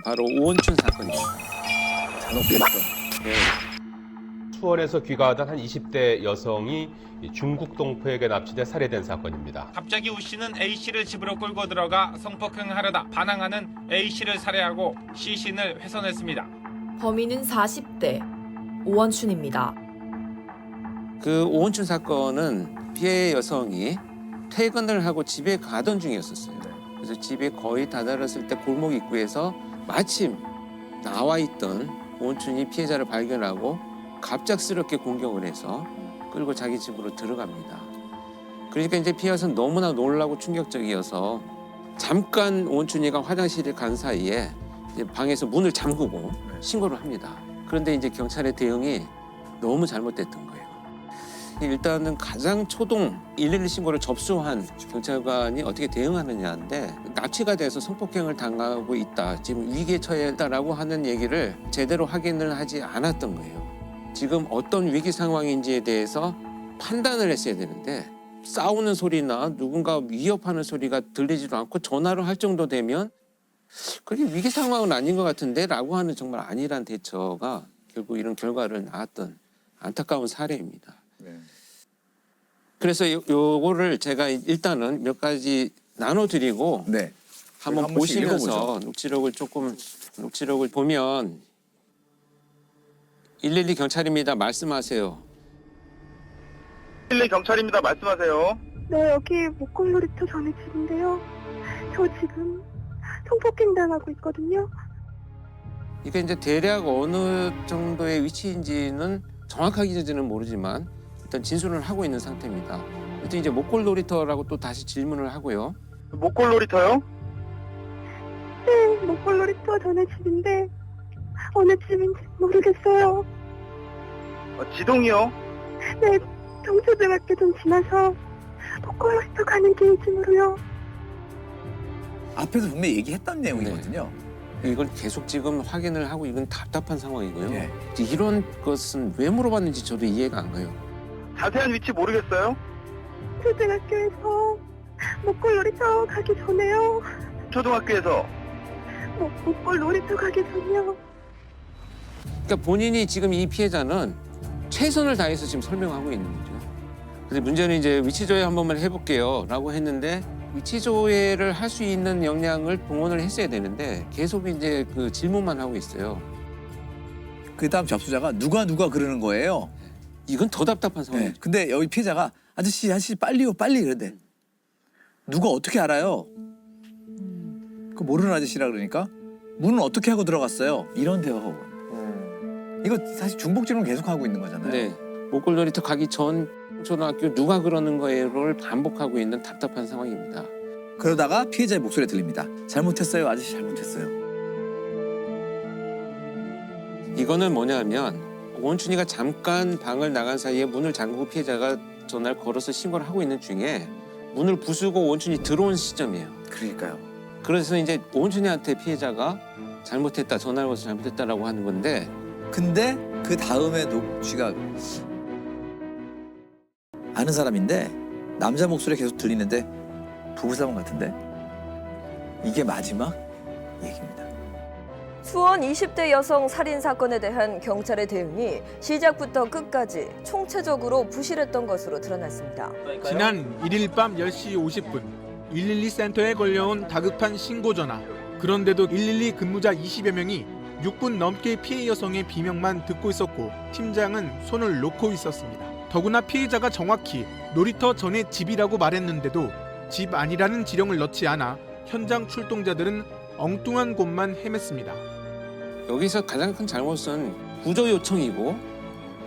바로 오원춘 사건입니다. 잔혹했죠. 네. 수원에서 귀가하던 한 20대 여성이 중국 동포에게 납치돼 살해된 사건입니다. 갑자기 우 씨는 A 씨를 집으로 끌고 들어가 성폭행하려다 반항하는 A 씨를 살해하고 시신을 훼손했습니다. 범인은 40대 오원춘입니다. 그 오원춘 사건은 피해 여성이 퇴근을 하고 집에 가던 중이었었어요. 그래서 집에 거의 다다랐을 때 골목 입구에서 마침 나와 있던 오원춘이 피해자를 발견하고 갑작스럽게 공격을 해서 끌고 자기 집으로 들어갑니다. 그러니까 이제 피해 여성은 너무나 놀라고 충격적이어서 잠깐 오원춘이가 화장실에 간 사이에 이제 방에서 문을 잠그고 신고를 합니다. 그런데 이제 경찰의 대응이 너무 잘못됐던 거예요. 일단은 가장 초동 112 신고를 접수한 경찰관이 어떻게 대응하느냐인데 납치가 돼서 성폭행을 당하고 있다, 지금 위기에 처해 있다라고 하는 얘기를 제대로 확인을 하지 않았던 거예요. 지금 어떤 위기 상황인지에 대해서 판단을 했어야 되는데 싸우는 소리나 누군가 위협하는 소리가 들리지도 않고 전화를 할 정도 되면 그게 위기 상황은 아닌 것 같은데 라고 하는 정말 안일한 대처가 결국 이런 결과를 낳았던 안타까운 사례입니다. 네. 그래서 요거를 제가 일단은 몇 가지 나눠드리고 네. 한번 한 번씩 보시면서 읽어보죠. 녹취록을 보면 112 경찰입니다. 말씀하세요. 112 경찰입니다. 말씀하세요. 네, 여기 목골놀이터 전에 집인데요. 저 지금 성폭행 당하고 있거든요. 이게 이제 대략 어느 정도의 위치인지는 정확하게는 모르지만 일단 진술을 하고 있는 상태입니다. 일단 이제 목골놀이터라고 또 다시 질문을 하고요. 목골놀이터요? 네, 목골놀이터 전에 집인데 어느 집인지 모르겠어요. 지동이요? 네, 동초등학교 좀 지나서 목골놀이터 가는 길쯤으로요. 앞에서 분명히 얘기했던 내용이거든요. 이걸 계속 지금 확인을 하고 이건 답답한 상황이고요. 네. 이런 것은 왜 물어봤는지 저도 이해가 안 가요. 자세한 위치 모르겠어요? 초등학교에서 목골놀이터 가기 전에요. 초등학교에서. 목골놀이터 가기 전이요. 그러니까 본인이 지금 이 피해자는 최선을 다해서 지금 설명하고 있는 거죠. 근데 문제는 이제 위치 조회 한 번만 해볼게요 라고 했는데 위치 조회를 할 수 있는 역량을 동원을 했어야 되는데 계속 이제 그 질문만 하고 있어요. 그 다음 접수자가 누가 그러는 거예요. 이건 더 답답한 네. 상황이죠. 근데 여기 피해자가 아저씨 빨리요 빨리 이러대. 누가 어떻게 알아요? 그 모르는 아저씨라 그러니까 문은 어떻게 하고 들어갔어요? 이런 대화가 오고. 이거 사실 중복 질문 계속 하고 있는 거잖아요. 네. 목골놀이터 가기 전 초등학교 누가 그러는 거예요를 반복하고 있는 답답한 상황입니다. 그러다가 피해자의 목소리가 들립니다. 잘못했어요 아저씨 잘못했어요. 이거는 뭐냐면 오원춘이가 잠깐 방을 나간 사이에 문을 잠그고 피해자가 전화를 걸어서 신고를 하고 있는 중에 문을 부수고 오원춘이 들어온 시점이에요. 그러니까요. 그래서 이제 오원춘이한테 피해자가 잘못했다, 전화를 걸어서 잘못했다라고 하는 건데 근데 그 다음에 녹취가 아는 사람인데 남자 목소리 계속 들리는데 부부싸움 같은데 이게 마지막 얘기입니다. 수원 20대 여성 살인 사건에 대한 경찰의 대응이 시작부터 끝까지 총체적으로 부실했던 것으로 드러났습니다. 지난 1일 밤 10시 50분 112 센터에 걸려온 다급한 신고 전화. 그런데도 112 근무자 20여 명이 6분 넘게 피해 여성의 비명만 듣고 있었고 팀장은 손을 놓고 있었습니다. 더구나 피해자가 정확히 놀이터 전에 집이라고 말했는데도 집 아니라는 지령을 넣지 않아 현장 출동자들은 엉뚱한 곳만 헤맸습니다. 여기서 가장 큰 잘못은 구조 요청이고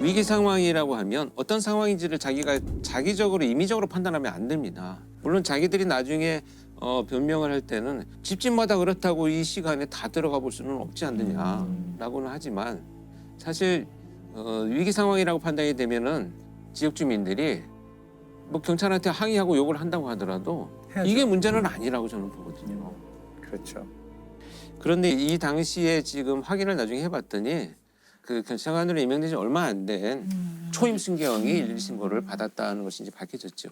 위기 상황이라고 하면 어떤 상황인지를 자기가 자기적으로 임의적으로 판단하면 안 됩니다. 물론 자기들이 나중에 변명을 할 때는 집집마다 그렇다고 이 시간에 다 들어가 볼 수는 없지 않느냐라고는 하지만 사실 위기 상황이라고 판단이 되면은 지역 주민들이 뭐 경찰한테 항의하고 욕을 한다고 하더라도 해야죠. 이게 문제는 아니라고 저는 보거든요. 그렇죠. 그런데 이 당시에 지금 확인을 나중에 해봤더니 그 경찰관으로 임명된 지 얼마 안 된 초임 순경이 112 신고를 받았다는 것이 이제 밝혀졌죠.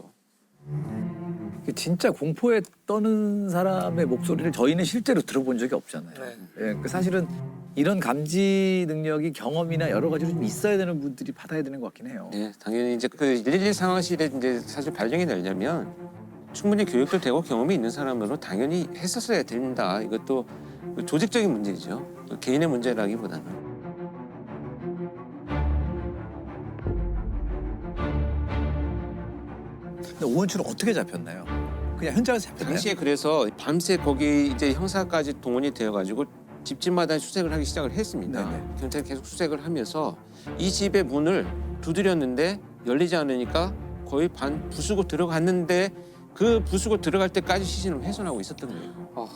진짜 공포에 떠는 사람의 목소리를 저희는 실제로 들어본 적이 없잖아요. 예, 그 사실은 이런 감지 능력이 경험이나 여러 가지로 좀 있어야 되는 분들이 받아야 되는 것 같긴 해요. 네, 당연히 이제 그 112 상황실에 이제 사실 발령이 되려면 충분히 교육도 되고 경험이 있는 사람으로 당연히 했었어야 된다. 이것도 조직적인 문제죠. 개인의 문제라기보다는. 근데 오원춘은 어떻게 잡혔나요? 그냥 현장에서 잡혔나요? 당시에 그래서 밤새 거기 이제 형사까지 동원이 되어가지고 집집마다 수색을 하기 시작을 했습니다. 네네. 경찰이 계속 수색을 하면서 이 집의 문을 두드렸는데 열리지 않으니까 거의 반 부수고 들어갔는데 그 부수고 들어갈 때까지 시신을 훼손하고 있었던 거예요.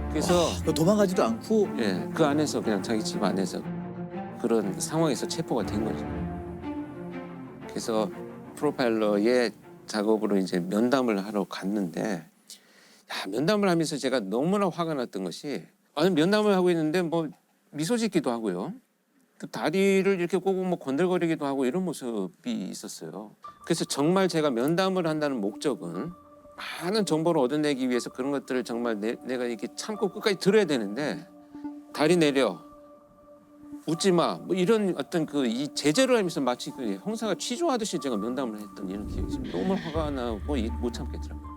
그래서 도망가지도 않고 예, 그 안에서 그냥 자기 집 안에서 그런 상황에서 체포가 된 거죠. 그래서 프로파일러의 작업으로 이제 면담을 하러 갔는데 면담을 하면서 제가 너무나 화가 났던 것이 면담을 하고 있는데 뭐 미소 짓기도 하고요. 또 다리를 이렇게 꼬고 뭐 건들거리기도 하고 이런 모습이 있었어요. 그래서 정말 제가 면담을 한다는 목적은 많은 정보를 얻어내기 위해서 그런 것들을 정말 내가 이렇게 참고 끝까지 들어야 되는데 다리 내려 웃지 마 뭐 이런 어떤 그 이 제재를 하면서 마치 그 형사가 취조하듯이 제가 면담을 했던 이런 기억이 있어요. 너무 화가 나고 못 참겠더라고요.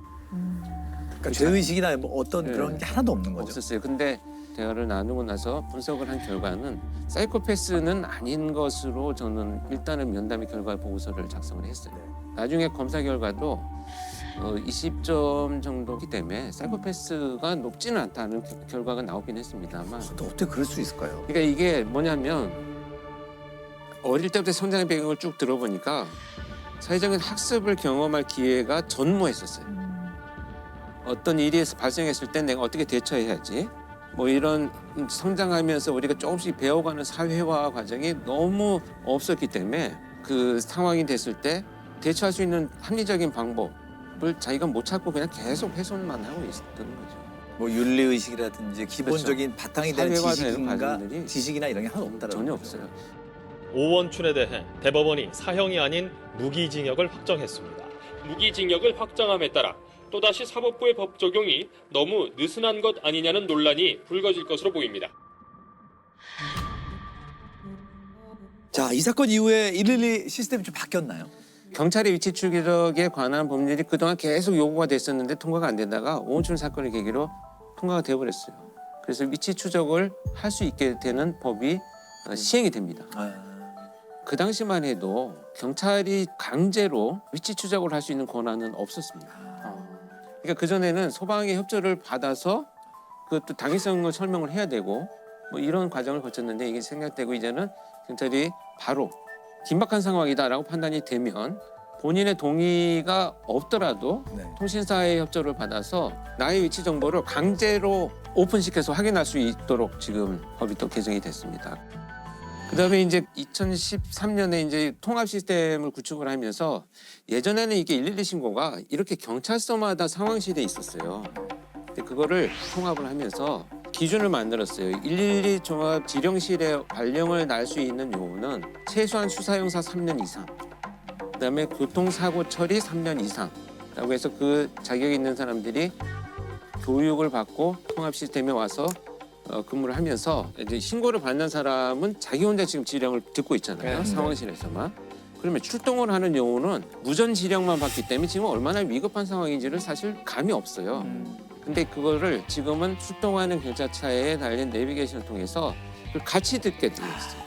그러니까 죄의식이나 뭐 어떤 네. 그런 게 하나도 없는 거죠. 없었어요. 근데 대화를 나누고 나서 분석을 한 결과는 사이코패스는 아닌 것으로 저는 일단은 면담의 결과 보고서를 작성을 했어요. 나중에 검사 결과도 20점 정도기 때문에 사이코패스가 높지는 않다는 결과가 나오긴 했습니다만 또 어떻게 그럴 수 있을까요? 그러니까 이게 뭐냐면 어릴 때부터 성장의 배경을 쭉 들어보니까 사회적인 학습을 경험할 기회가 전무했었어요. 어떤 일이 발생했을 때 내가 어떻게 대처해야지 뭐 이런 성장하면서 우리가 조금씩 배워가는 사회화 과정이 너무 없었기 때문에 그 상황이 됐을 때 대처할 수 있는 합리적인 방법을 자기가 못 찾고 그냥 계속 훼손만 하고 있었던 거죠. 뭐 윤리의식이라든지 기본적인 바탕이 되는 사회화되는 과정들이 지식이나 이런 게 하나도 없다라는 전혀 거죠. 없어요. 오원춘에 대해 대법원이 사형이 아닌 무기징역을 확정했습니다. 무기징역을 확정함에 따라 또다시 사법부의 법 적용이 너무 느슨한 것 아니냐는 논란이 불거질 것으로 보입니다. 자, 이 사건 이후에 112 시스템이 좀 바뀌었나요? 경찰의 위치 추적에 관한 법률이 그동안 계속 요구가 됐었는데 통과가 안 되다가 오원춘 사건을 계기로 통과가 되어버렸어요. 그래서 위치 추적을 할 수 있게 되는 법이 시행이 됩니다. 그 당시만 해도 경찰이 강제로 위치 추적을 할 수 있는 권한은 없었습니다. 그러니까 그전에는 소방의 협조를 받아서 그것도 당위성을 설명을 해야 되고 뭐 이런 과정을 거쳤는데 이게 생략되고 이제는 경찰이 바로 긴박한 상황이다라고 판단이 되면 본인의 동의가 없더라도 통신사의 협조를 받아서 나의 위치 정보를 강제로 오픈시켜서 확인할 수 있도록 지금 법이 또 개정이 됐습니다. 그다음에 이제 2013년에 이제 통합 시스템을 구축을 하면서 예전에는 이게 112 신고가 이렇게 경찰서마다 상황실에 있었어요. 근데 그거를 통합을 하면서 기준을 만들었어요. 112 종합 지령실에 발령을 날 수 있는 요원은 최소한 수사 형사 3년 이상, 그다음에 교통사고 처리 3년 이상라고 해서 그 자격 있는 사람들이 교육을 받고 통합 시스템에 와서 근무를 하면서 이제 신고를 받는 사람은 자기 혼자 지금 지령을 듣고 있잖아요. 상황실에서만. 그러면 출동을 하는 요원은 무전 지령만 받기 때문에 지금 얼마나 위급한 상황인지를 사실 감이 없어요. 근데 그거를 지금은 출동하는 경찰차에 달린 내비게이션을 통해서 같이 듣게 되어 있어요.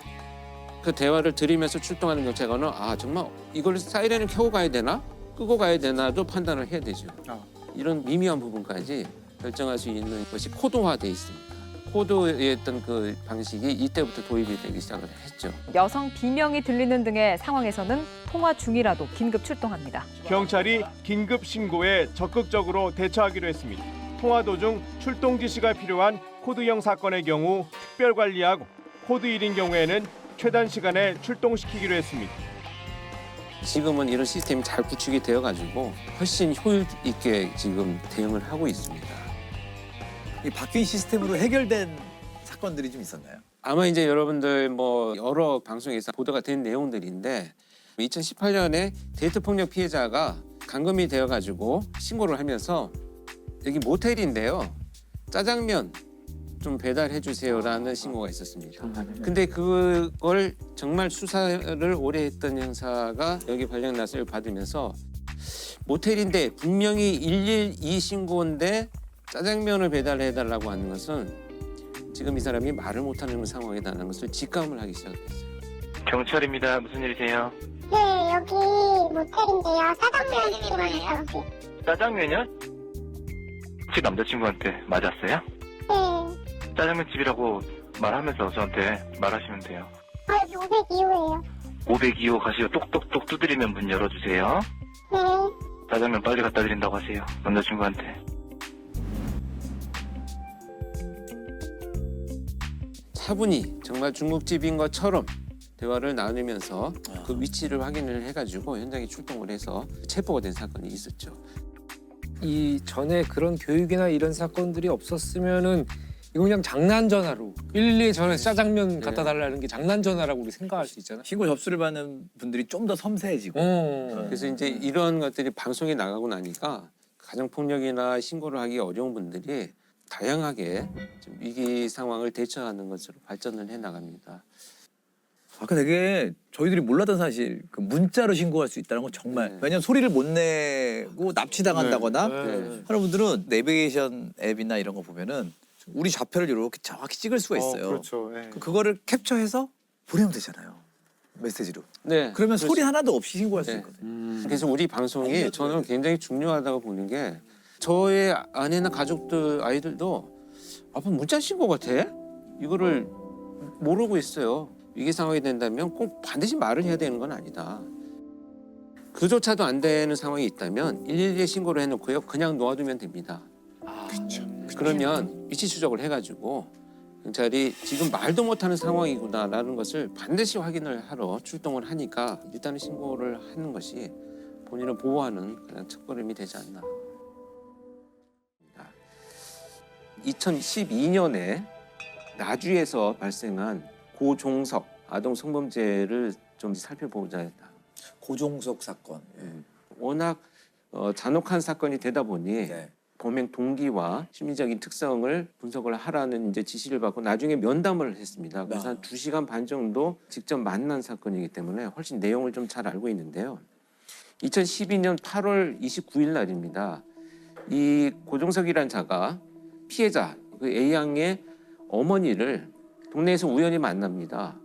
그 대화를 들으면서 출동하는 경찰관은 정말 이걸 사이렌을 켜고 가야 되나? 끄고 가야 되나도 판단을 해야 되죠. 이런 미미한 부분까지 결정할 수 있는 것이 코드화되어 있습니다. 코드의 어떤 그 방식이 이때부터 도입이 되기 시작을 했죠. 여성 비명이 들리는 등의 상황에서는 통화 중이라도 긴급 출동합니다. 경찰이 긴급 신고에 적극적으로 대처하기로 했습니다. 통화 도중 출동 지시가 필요한 코드형 사건의 경우 특별 관리하고 코드 1인 경우에는 최단 시간에 출동시키기로 했습니다. 지금은 이런 시스템이 잘 구축이 되어가지고 훨씬 효율 있게 지금 대응을 하고 있습니다. 이 바뀐 시스템으로 해결된 사건들이 좀 있었나요? 아마 이제 여러분들 뭐 여러 방송에서 보도가 된 내용들인데 2018년에 데이트 폭력 피해자가 감금이 되어가지고 신고를 하면서 여기 모텔인데요. 짜장면 좀 배달해 주세요라는 신고가 있었습니다. 근데 그걸 정말 수사를 오래 했던 형사가 여기 발령 나서를 받으면서 모텔인데 분명히 112 신고인데 짜장면을 배달해 달라고 하는 것은 지금 이 사람이 말을 못하는 상황이라는 것을 직감을 하기 시작했어요. 경찰입니다. 무슨 일이세요? 네, 여기 모텔인데요. 짜장면 필요해요, 혹시? 짜장면이요? 혹시 남자친구한테 맞았어요? 네. 짜장면 집이라고 말하면서 저한테 말하시면 돼요. 여기 502호예요. 502호 가시고 똑똑똑 두드리면 문 열어주세요. 네. 짜장면 빨리 갖다 드린다고 하세요. 남자친구한테. 차분히 정말 중국집인 것처럼 대화를 나누면서 그 위치를 확인을 해가지고 현장에 출동을 해서 체포가 된 사건이 있었죠. 이 전에 그런 교육이나 이런 사건들이 없었으면은 이거 그냥 장난 전화로 112에 전화해서 짜장면 갖다 달라는 게 장난 전화라고 우리 생각할 수 있잖아. 신고 접수를 받는 분들이 좀 더 섬세해지고. 그래서 이제 이런 것들이 방송에 나가고 나니까 가정폭력이나 신고를 하기 어려운 분들이 다양하게 좀 위기 상황을 대처하는 것으로 발전을 해 나갑니다. 아까 되게 저희들이 몰랐던 사실 그 문자로 신고할 수 있다는 건 정말 왜냐면 소리를 못 내고 납치당한다거나 하는 분들은 내비게이션 앱이나 이런 거 보면은 우리 좌표를 이렇게 정확히 찍을 수가 있어요. 그렇죠. 예. 그거를 캡처해서 보내면 되잖아요. 메시지로. 네. 그러면 소리 그렇죠. 하나도 없이 신고할 수 네. 있거든요. 그래서 우리 방송이 저는 굉장히 중요하다고 보는 게 저의 아내나 가족들 아이들도 아빠 문자 신고 같아? 이거를 모르고 있어요. 위기 상황이 된다면 꼭 반드시 말을 해야 되는 건 아니다. 그조차도 안 되는 상황이 있다면 112에 신고를 해놓고요. 그냥 놓아두면 됩니다. 그러면 위치 추적을 해가지고 경찰이 지금 말도 못하는 상황이구나라는 것을 반드시 확인을 하러 출동을 하니까 일단은 신고를 하는 것이 본인을 보호하는 그냥 첫걸음이 되지 않나. 2012년에 나주에서 발생한 고종석 아동 성범죄를 좀 살펴보자. 고종석 사건. 워낙 잔혹한 사건이 되다 보니 범행 동기와 심리적인 특성을 분석을 하라는 이제 지시를 받고 나중에 면담을 했습니다. 그래서 한 2시간 반 정도 직접 만난 사건이기 때문에 훨씬 내용을 좀 잘 알고 있는데요. 2012년 8월 29일 날입니다. 이 고종석이란 자가 피해자 그 A양의 어머니를 동네에서 우연히 만납니다.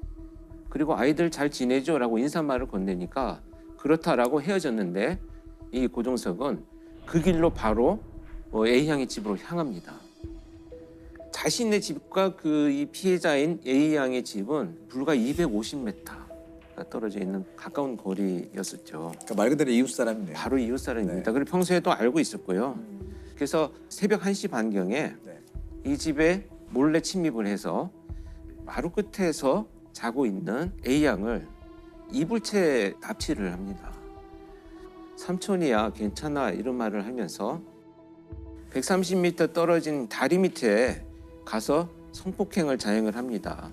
그리고 아이들 잘 지내죠라고 인사말을 건네니까 그렇다라고 헤어졌는데 이 고종석은 그 길로 바로 A양의 집으로 향합니다. 자신의 집과 그 이 피해자인 A양의 집은 불과 250m가 떨어져 있는 가까운 거리였었죠. 그러니까 말 그대로 이웃 사람이네요. 바로 이웃 사람입니다. 그리고 평소에도 알고 있었고요. 그래서 새벽 1시 반경에 이 집에 몰래 침입을 해서 마루 끝에서 자고 있는 A양을 이불채 납치를 합니다. 삼촌이야 괜찮아 이런 말을 하면서 130m 떨어진 다리 밑에 가서 성폭행을 자행을 합니다.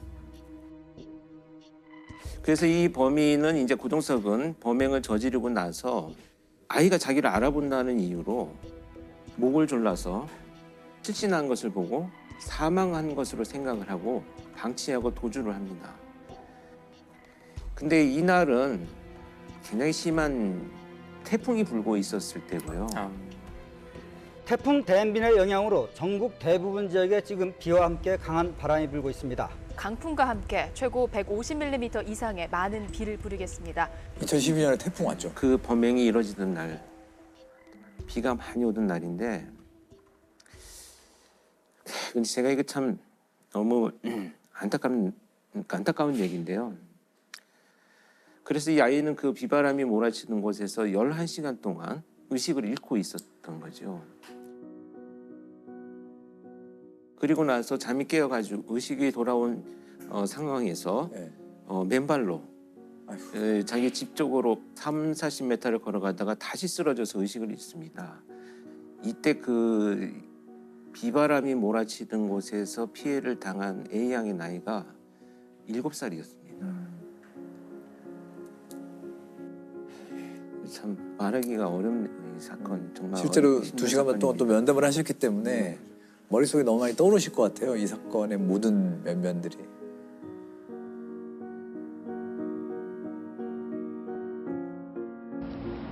그래서 이 범인은 이제 고종석은 범행을 저지르고 나서 아이가 자기를 알아본다는 이유로 목을 졸라서 실신한 것을 보고 사망한 것으로 생각을 하고 방치하고 도주를 합니다. 근데 이날은 굉장히 심한 태풍이 불고 있었을 때고요. 태풍 댐빈의 영향으로 전국 대부분 지역에 지금 비와 함께 강한 바람이 불고 있습니다. 강풍과 함께 최고 150mm 이상의 많은 비를 부리겠습니다. 2012년에 태풍 왔죠. 그 범행이 이루어지던 날 비가 많이 오던 날인데 근데 제가 이거 참 너무 안타까운 얘기인데요. 그래서 이 아이는 그 비바람이 몰아치는 곳에서 11시간 동안 의식을 잃고 있었던 거죠. 그리고 나서 잠이 깨어가지고 의식이 돌아온 상황에서 맨발로 자기 집 쪽으로 30-40m를 걸어가다가 다시 쓰러져서 의식을 잃습니다. 이때 그 비바람이 몰아치던 곳에서 피해를 당한 A양의 나이가 7살이었습니다. 참 말하기가 어렵네요. 사건 정말 실제로 힘든 2시간 동안 또 면담을 하셨기 때문에 머릿속에 너무 많이 떠오르실 것 같아요. 이 사건의 모든 면면들이.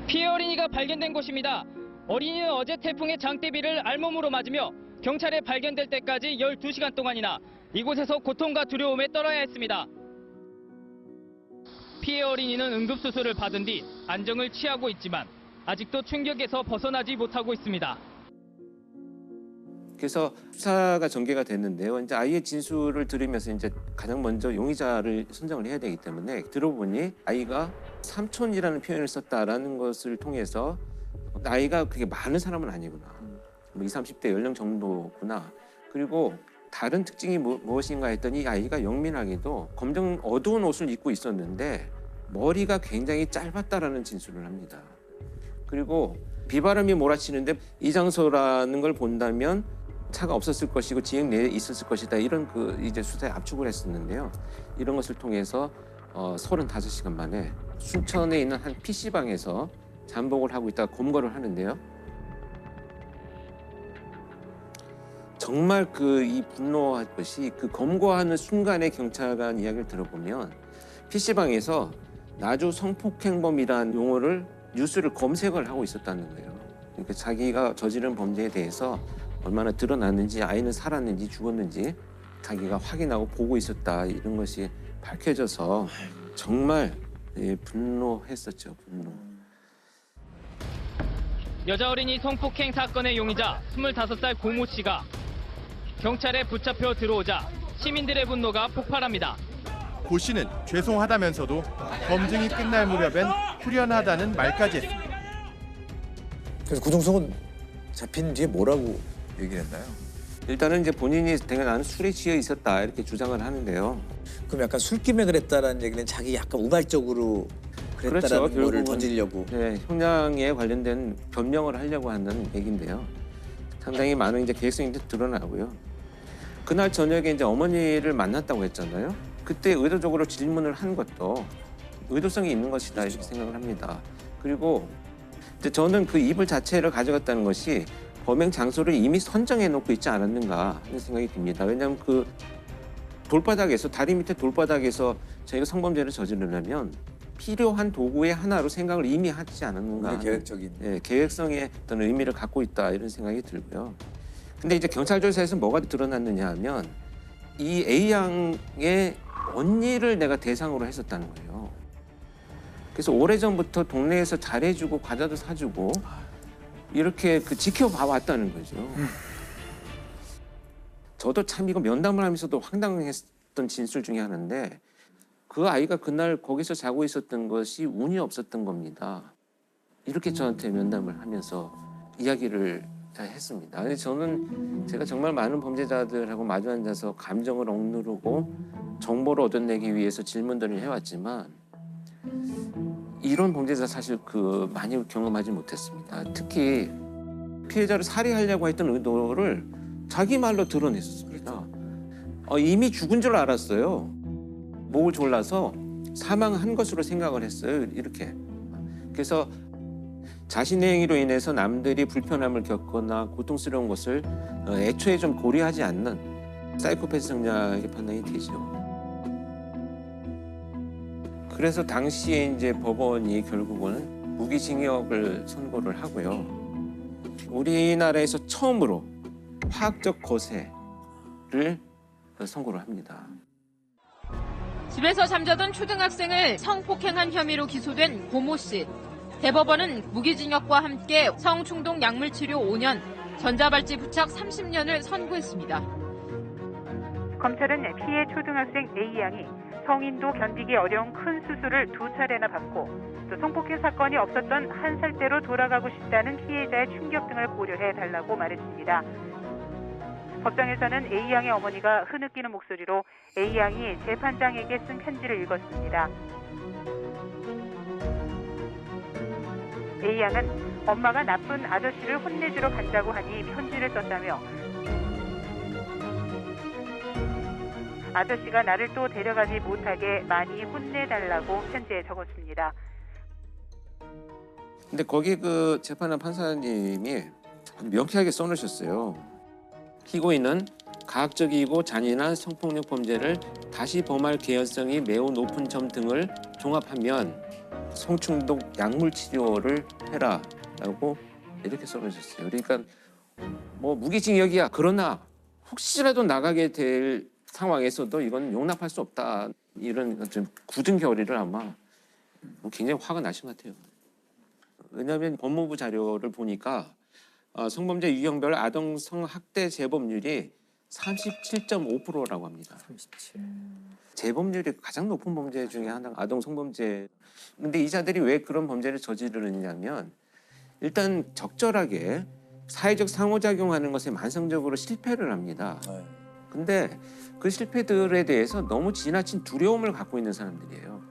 피해 어린이가 발견된 곳입니다. 어린이는 어제 태풍의 장대비를 알몸으로 맞으며 경찰에 발견될 때까지 12시간 동안이나 이곳에서 고통과 두려움에 떨어야 했습니다. 피해 어린이는 응급수술을 받은 뒤 안정을 취하고 있지만 아직도 충격에서 벗어나지 못하고 있습니다. 그래서 수사가 전개가 됐는데요. 이제 아이의 진술을 들으면서 이제 가장 먼저 용의자를 선정을 해야 되기 때문에 들어보니 아이가 삼촌이라는 표현을 썼다라는 것을 통해서 나이가 그렇게 많은 사람은 아니구나. 뭐 20, 30대 연령 정도구나. 그리고 다른 특징이 무엇인가 했더니 아이가 영민하게도 검정 어두운 옷을 입고 있었는데 머리가 굉장히 짧았다라는 진술을 합니다. 그리고 비바람이 몰아치는데 이 장소라는 걸 본다면 차가 없었을 것이고 지역 내에 있었을 것이다. 이런 이제 수사에 압축을 했었는데요. 이런 것을 통해서 35시간 만에 순천에 있는 한 PC방에서 잠복을 하고 있다가 검거를 하는데요. 정말 이 분노할 것이 그 검거하는 순간의 경찰관 이야기를 들어보면 PC방에서 나주 성폭행범이라는 용어를 뉴스를 검색을 하고 있었다는 거예요. 그러니까 자기가 저지른 범죄에 대해서 얼마나 드러났는지 아이는 살았는지 죽었는지 자기가 확인하고 보고 있었다 이런 것이 밝혀져서 정말 분노했었죠. 분노. 여자 어린이 성폭행 사건의 용의자 25살 고모 씨가 경찰에 붙잡혀 들어오자 시민들의 분노가 폭발합니다. 고 씨는 죄송하다면서도 검증이 끝날 무렵엔 후련하다는 말까지 했습니다. 그래서 구동성은 잡힌 뒤에 뭐라고 얘기를 했나요? 일단은 이제 본인이 나는 술에 취해 있었다 이렇게 주장을 하는데요. 그럼 약간 술김에 그랬다라는 얘기는 자기 약간 우발적으로 그랬다라는 그렇죠. 거를 던지려고. 네, 형량에 관련된 변명을 하려고 하는 얘기인데요. 상당히 많은 이제 계획성이 드러나고요. 그날 저녁에 이제 어머니를 만났다고 했잖아요. 그때 의도적으로 질문을 한 것도 의도성이 있는 것이다 이렇게 생각을 합니다. 그리고 이제 저는 그 이불 자체를 가져갔다는 것이 범행 장소를 이미 선정해 놓고 있지 않았는가 하는 생각이 듭니다. 왜냐하면 그 돌바닥에서 다리 밑에 돌바닥에서 저희가 성범죄를 저지르려면 필요한 도구의 하나로 생각을 이미 하지 않았는가. 계획적인. 네, 계획성의 어떤 의미를 갖고 있다 이런 생각이 들고요. 근데 이제 경찰 조사에서 뭐가 드러났느냐 하면 이 A 양의 언니를 내가 대상으로 했었다는 거예요. 그래서 오래전부터 동네에서 잘해주고 과자도 사주고 이렇게 지켜봐 왔다는 거죠. 저도 참 이거 면담을 하면서도 황당했던 진술 중에 하나인데 그 아이가 그날 거기서 자고 있었던 것이 운이 없었던 겁니다. 이렇게 저한테 면담을 하면서 이야기를 했습니다. 근데 저는 제가 정말 많은 범죄자들하고 마주 앉아서 감정을 억누르고 정보를 얻어내기 위해서 질문들을 해왔지만 이런 범죄자 사실 많이 경험하지 못했습니다. 특히 피해자를 살해하려고 했던 의도를 자기 말로 드러냈었습니다. 이미 죽은 줄 알았어요. 목을 졸라서 사망한 것으로 생각을 했어요. 이렇게. 그래서 자신의 행위로 인해서 남들이 불편함을 겪거나 고통스러운 것을 애초에 좀 고려하지 않는 사이코패스 성향의 판단이 되죠. 그래서 당시에 이제 법원이 결국은 무기징역을 선고를 하고요. 우리나라에서 처음으로 화학적 거세를 선고를 합니다. 집에서 잠자던 초등학생을 성폭행한 혐의로 기소된 고모 씨. 대법원은 무기징역과 함께 성충동 약물치료 5년, 전자발찌 부착 30년을 선고했습니다. 검찰은 피해 초등학생 A양이 성인도 견디기 어려운 큰 수술을 2차례나 받고 또 성폭행 사건이 없었던 1살대로 돌아가고 싶다는 피해자의 충격 등을 고려해 달라고 말했습니다. 법정에서는 A양의 어머니가 흐느끼는 목소리로 A양이 재판장에게 쓴 편지를 읽었습니다. A양은 엄마가 나쁜 아저씨를 혼내주러 간다고 하니 편지를 썼다며 아저씨가 나를 또 데려가지 못하게 많이 혼내달라고 편지에 적었습니다. 근데 거기 그 재판한 판사님이 명쾌하게 써놓으셨어요. 피고인은 가학적이고 잔인한 성폭력 범죄를 다시 범할 개연성이 매우 높은 점 등을 종합하면 성충동 약물 치료를 해라라고 이렇게 써놓으셨어요. 그러니까 뭐 무기징역이야. 그러나 혹시라도 나가게 될 상황에서도 이건 용납할 수 없다. 이런 좀 굳은 결의를 아마 굉장히 화가 나신 것 같아요. 왜냐하면 법무부 자료를 보니까 성범죄 유형별 아동 성학대 재범률이 37.5%라고 합니다. 37. 재범률이 가장 높은 범죄 중에 하나가 아동 성범죄. 근데 이자들이 왜 그런 범죄를 저지르느냐면 일단 적절하게 사회적 상호작용하는 것에 만성적으로 실패를 합니다. 근데 그 실패들에 대해서 너무 지나친 두려움을 갖고 있는 사람들이에요.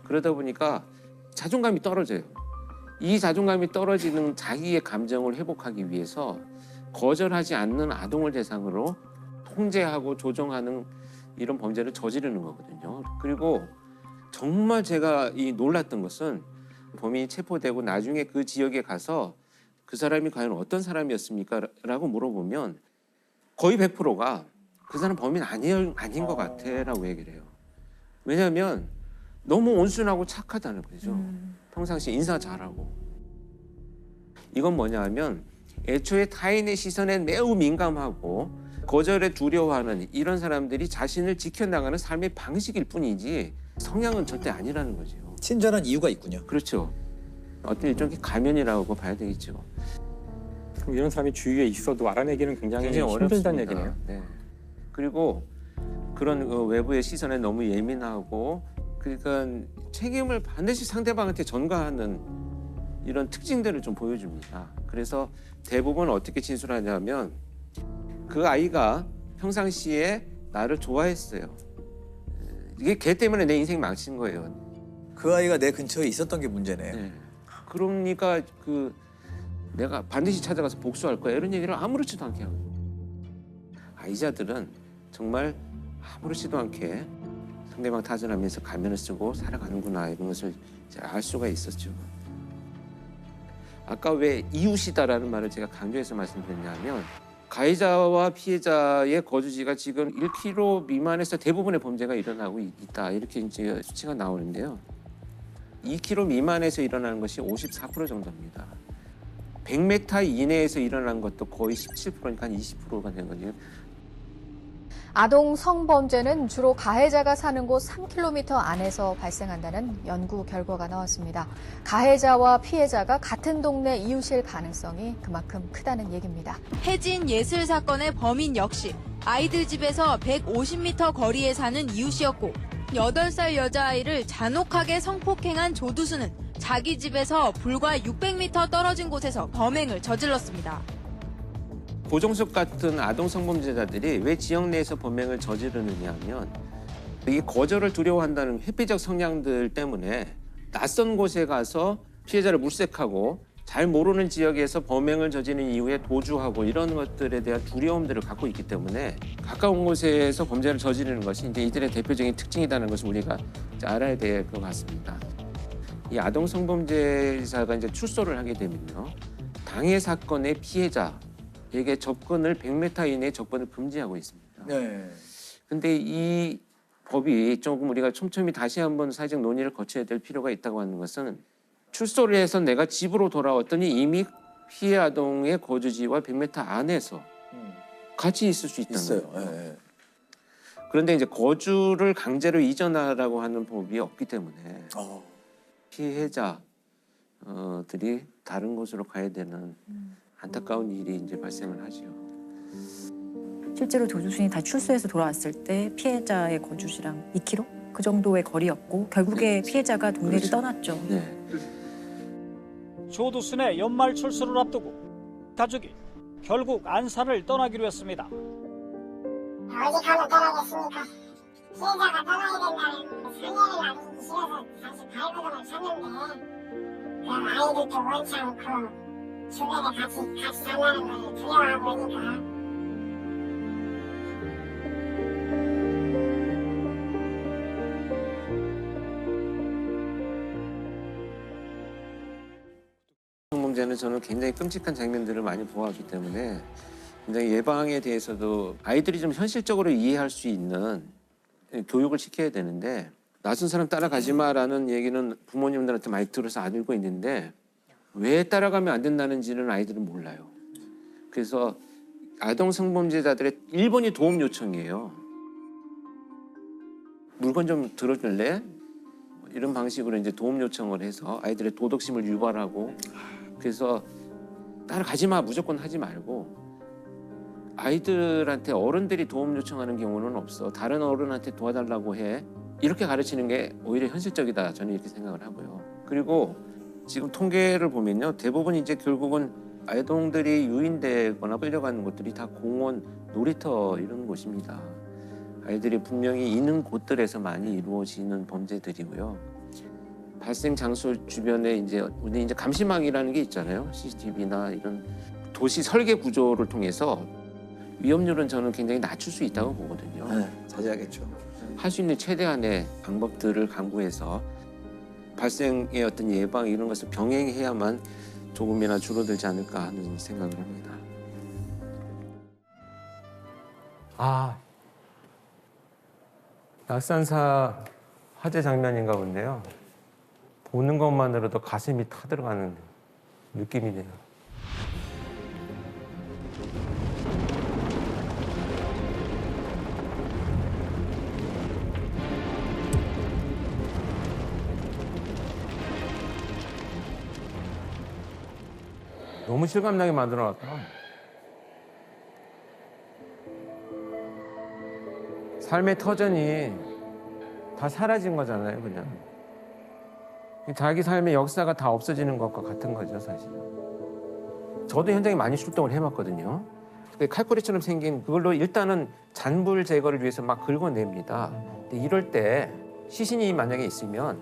그러다 보니까 자존감이 떨어져요. 이 자존감이 떨어지는 자기의 감정을 회복하기 위해서 거절하지 않는 아동을 대상으로 통제하고 조정하는 이런 범죄를 저지르는 거거든요. 그리고 정말 제가 놀랐던 것은 범인이 체포되고 나중에 그 지역에 가서 그 사람이 과연 어떤 사람이었습니까? 라고 물어보면 거의 100%가 그 사람 범인 아닌 것 같아 라고 얘기를 해요. 왜냐하면 너무 온순하고 착하다는 거죠. 평상시 인사 잘하고. 이건 뭐냐 하면 애초에 타인의 시선에 매우 민감하고 거절에 두려워하는 이런 사람들이 자신을 지켜나가는 삶의 방식일 뿐이지 성향은 절대 아니라는 거죠. 친절한 이유가 있군요. 그렇죠. 어떤 일종의 가면이라고 봐야 되겠죠. 그럼 이런 사람이 주위에 있어도 알아내기는 굉장히 힘들다는 얘기네요. 네. 그리고 그런 외부의 시선에 너무 예민하고 그러니까 책임을 반드시 상대방한테 전가하는 이런 특징들을 좀 보여줍니다. 그래서 대부분 어떻게 진술하냐면 그 아이가 평상시에 나를 좋아했어요. 이게 걔 때문에 내 인생이 망친 거예요. 그 아이가 내 근처에 있었던 게 문제네요. 네. 그러니까 내가 반드시 찾아가서 복수할 거야 이런 얘기를 아무렇지도 않게 하고 아이자들은 정말 아무렇지도 않게 상대방 타진하면서 가면을 쓰고 살아가는구나 이런 것을 이제 알 수가 있었죠. 아까 왜 이웃이다라는 말을 제가 강조해서 말씀드렸냐면 가해자와 피해자의 거주지가 지금 1km 미만에서 대부분의 범죄가 일어나고 있다 이렇게 이제 수치가 나오는데요. 2km 미만에서 일어나는 것이 54% 정도입니다. 100m 이내에서 일어난 것도 거의 17%니까 20%가 되거든요. 아동 성범죄는 주로 가해자가 사는 곳 3km 안에서 발생한다는 연구 결과가 나왔습니다. 가해자와 피해자가 같은 동네 이웃일 가능성이 그만큼 크다는 얘기입니다. 해진 예슬 사건의 범인 역시 아이들 집에서 150m 거리에 사는 이웃이었고 8살 여자아이를 잔혹하게 성폭행한 조두수는 자기 집에서 불과 600m 떨어진 곳에서 범행을 저질렀습니다. 고종석 같은 아동 성범죄자들이 왜 지역 내에서 범행을 저지르느냐 하면 이 거절을 두려워한다는 회피적 성향들 때문에 낯선 곳에 가서 피해자를 물색하고 잘 모르는 지역에서 범행을 저지른 이후에 도주하고 이런 것들에 대한 두려움들을 갖고 있기 때문에 가까운 곳에서 범죄를 저지르는 것이 이제 이들의 대표적인 특징이라는 것을 우리가 이제 알아야 될 것 같습니다. 이 아동 성범죄자가 이제 출소를 하게 되면요. 당해 사건의 피해자에게 접근을 100m 이내에 접근을 금지하고 있습니다. 네. 근데 이 법이 조금 우리가 촘촘히 다시 한번 사회적 논의를 거쳐야 될 필요가 있다고 하는 것은 출소를 해서 내가 집으로 돌아왔더니 이미 피해 아동의 거주지와 100m 안에서 같이 있을 수 있다는 있어요. 거예요. 네. 그런데 이제 거주를 강제로 이전하라고 하는 법이 없기 때문에 피해자들이 다른 곳으로 가야 되는 안타까운 일이 이제 발생을 하죠. 실제로 조두순이 다 출소해서 돌아왔을 때 피해자의 거주지랑 2km 그 정도의 거리였고 결국에 피해자가 동네를 그렇죠. 떠났죠. 네. 조두순의 연말 출소를 앞두고 가족이 결국 안산을 떠나기로 했습니다. 어디 가면 떠나겠습니까? 피해자가 떠나야 된다는 상해를 나누기 싫어서 사실 발버둥을 쳤는데 그 아이들도 원치 않고 주변에 같이 살라는 걸 두려워하고 그러니까 성범죄는 저는 굉장히 끔찍한 장면들을 많이 보았기 때문에 굉장히 예방에 대해서도 아이들이 좀 현실적으로 이해할 수 있는 교육을 시켜야 되는데 낯선 사람 따라가지 마라는 얘기는 부모님들한테 많이 들어서 알고 있는데 왜 따라가면 안 된다는지는 아이들은 몰라요. 그래서 아동 성범죄자들의 1번이 도움 요청이에요. 물건 좀 들어줄래? 이런 방식으로 이제 도움 요청을 해서 아이들의 도덕심을 유발하고 그래서 따라가지 마 무조건 하지 말고 아이들한테 어른들이 도움 요청하는 경우는 없어. 다른 어른한테 도와달라고 해. 이렇게 가르치는 게 오히려 현실적이다. 저는 이렇게 생각을 하고요. 그리고 지금 통계를 보면요. 대부분 이제 결국은 아동들이 유인되거나 끌려가는 곳들이 다 공원, 놀이터 이런 곳입니다. 아이들이 분명히 있는 곳들에서 많이 이루어지는 범죄들이고요. 발생 장소 주변에 우리 이제 감시망이라는 게 있잖아요. CCTV나 이런 도시 설계 구조를 통해서 위험률은 저는 굉장히 낮출 수 있다고 보거든요. 네, 자제하겠죠. 할 수 있는 최대한의 방법들을 강구해서 발생의 어떤 예방 이런 것을 병행해야만 조금이나 줄어들지 않을까 하는 생각을 합니다. 낙산사 화재 장면인가 본데요. 보는 것만으로도 가슴이 타들어가는 느낌이네요. 너무 실감나게 만들어놨다. 삶의 터전이 다 사라진 거잖아요, 그냥. 자기 삶의 역사가 다 없어지는 것과 같은 거죠, 사실. 저도 현장에 많이 출동을 해봤거든요. 칼꾸리처럼 생긴 그걸로 일단은 잔불 제거를 위해서 막 긁어냅니다. 근데 이럴 때 시신이 만약에 있으면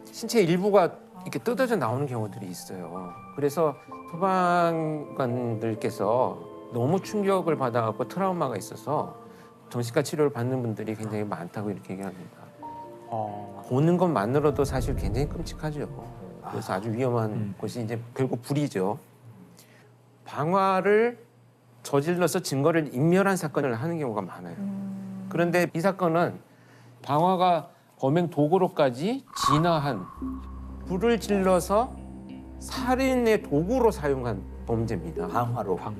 신체 일부가 이렇게 뜯어져 나오는 경우들이 있어요. 그래서 소방관들께서 너무 충격을 받아갖고 트라우마가 있어서 정신과 치료를 받는 분들이 굉장히 많다고 이렇게 얘기합니다. 보는 것만으로도 사실 굉장히 끔찍하죠. 그래서 아주 위험한 것이 이제 결국 불이죠. 방화를 저질러서 증거를 인멸한 사건을 하는 경우가 많아요. 그런데 이 사건은 방화가 범행 도구로까지 진화한 불을 질러서 살인의 도구로 사용한 범죄입니다.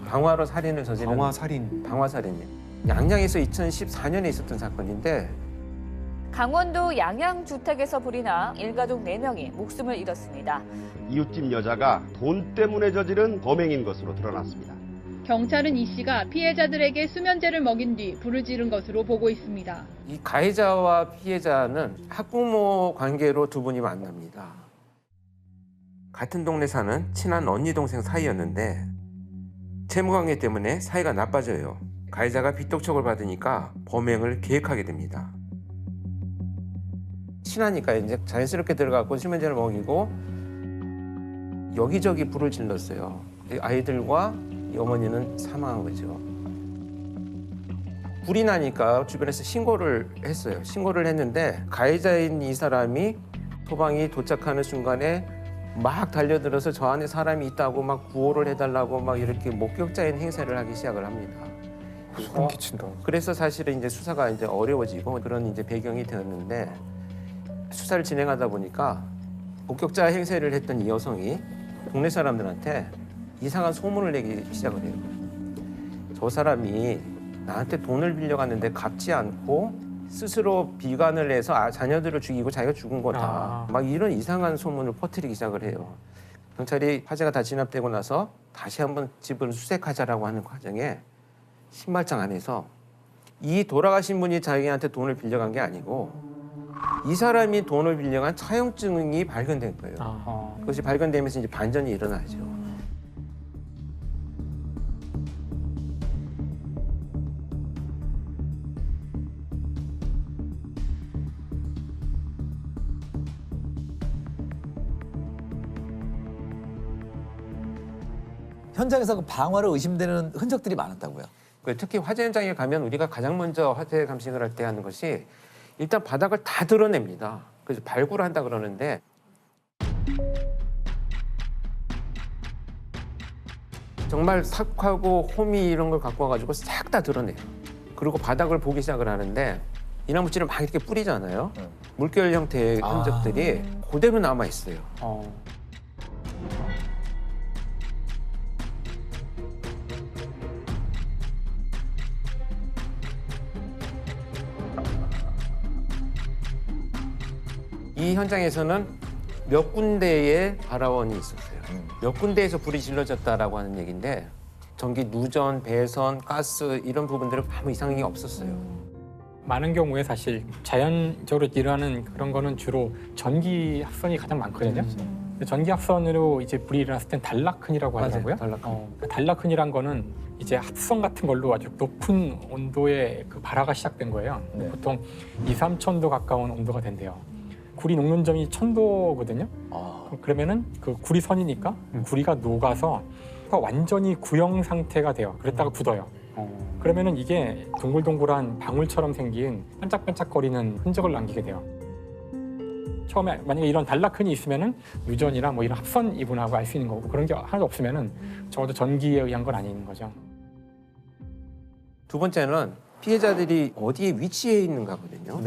방화로 살인을 저지른 방화살인이에요. 양양에서 2014년에 있었던 사건인데 강원도 양양주택에서 불이 나 일가족 4명이 목숨을 잃었습니다. 이웃집 여자가 돈 때문에 저지른 범행인 것으로 드러났습니다. 경찰은 이 씨가 피해자들에게 수면제를 먹인 뒤 불을 지른 것으로 보고 있습니다. 이 가해자와 피해자는 학부모 관계로 두 분이 만납니다. 같은 동네 사는 친한 언니 동생 사이였는데 채무관계 때문에 사이가 나빠져요. 가해자가 빚독촉을 받으니까 범행을 계획하게 됩니다. 친하니까 이제 자연스럽게 들어가고 수면제를 먹이고 여기저기 불을 질렀어요. 아이들과 이 어머니는 사망한 거죠. 불이 나니까 주변에서 신고를 했어요. 신고를 했는데 가해자인 이 사람이 소방이 도착하는 순간에 막 달려들어서 저 안에 사람이 있다고 막 구호를 해달라고 막 이렇게 목격자인 행세를 하기 시작을 합니다. 소름 끼친다. 그래서 사실은 이제 수사가 이제 어려워지고 그런 이제 배경이 되었는데 수사를 진행하다 보니까 목격자 행세를 했던 이 여성이 동네 사람들한테 이상한 소문을 내기 시작을 해요. 저 사람이 나한테 돈을 빌려갔는데 갚지 않고 스스로 비관을 해서 자녀들을 죽이고 자기가 죽은 거다. 막 이런 이상한 소문을 퍼뜨리기 시작을 해요. 경찰이 화재가 다 진압되고 나서 다시 한번 집을 수색하자라고 하는 과정에 신발장 안에서 이 돌아가신 분이 자기한테 돈을 빌려간 게 아니고 이 사람이 돈을 빌려간 차용증이 발견된 거예요. 그것이 발견되면서 이제 반전이 일어나죠. 현장에서 그 방화로 의심되는 흔적들이 많았다고요? 특히 화재 현장에 가면 우리가 가장 먼저 화재 감식을 할 때 하는 것이 일단 바닥을 다 드러냅니다. 그래서 발굴을 한다 그러는데 정말 삭하고 호미 이런 걸 갖고 와가지고 싹 다 드러내요. 그리고 바닥을 보기 시작을 하는데 이나무질을 막 이렇게 뿌리잖아요. 물결 형태의 흔적들이 그대로 남아 있어요. 이 현장에서는 몇 군데의 발화원이 있었어요. 몇 군데에서 불이 질러졌다라고 하는 얘기인데 전기 누전, 배선, 가스 이런 부분들은 아무 이상이 없었어요. 많은 경우에 사실 자연적으로 일어나는 그런 거는 주로 전기 합선이 가장 많거든요. 전기 합선으로 이제 불이 일어났을 땐 단락흔이라고 하더라고요. 단락흔이란 거는 이제 합선 같은 걸로 아주 높은 온도의 그 발화가 시작된 거예요. 보통 2, 3,000도 가까운 온도가 된대요. 구리 녹는 점이 1,000도거든요. 그러면은 그 구리 선이니까 구리가 녹아서 완전히 구형 상태가 돼요. 그랬다가 굳어요. 그러면은 이게 동글동글한 방울처럼 생긴 반짝반짝거리는 흔적을 남기게 돼요. 처음에 만약에 이런 단락흔이 있으면은 유전이나 뭐 이런 합선 이분하고 알 수 있는 거고 그런 게 하나도 없으면은 적어도 전기에 의한 건 아닌 거죠. 두 번째는 피해자들이 어디에 위치해 있는가거든요.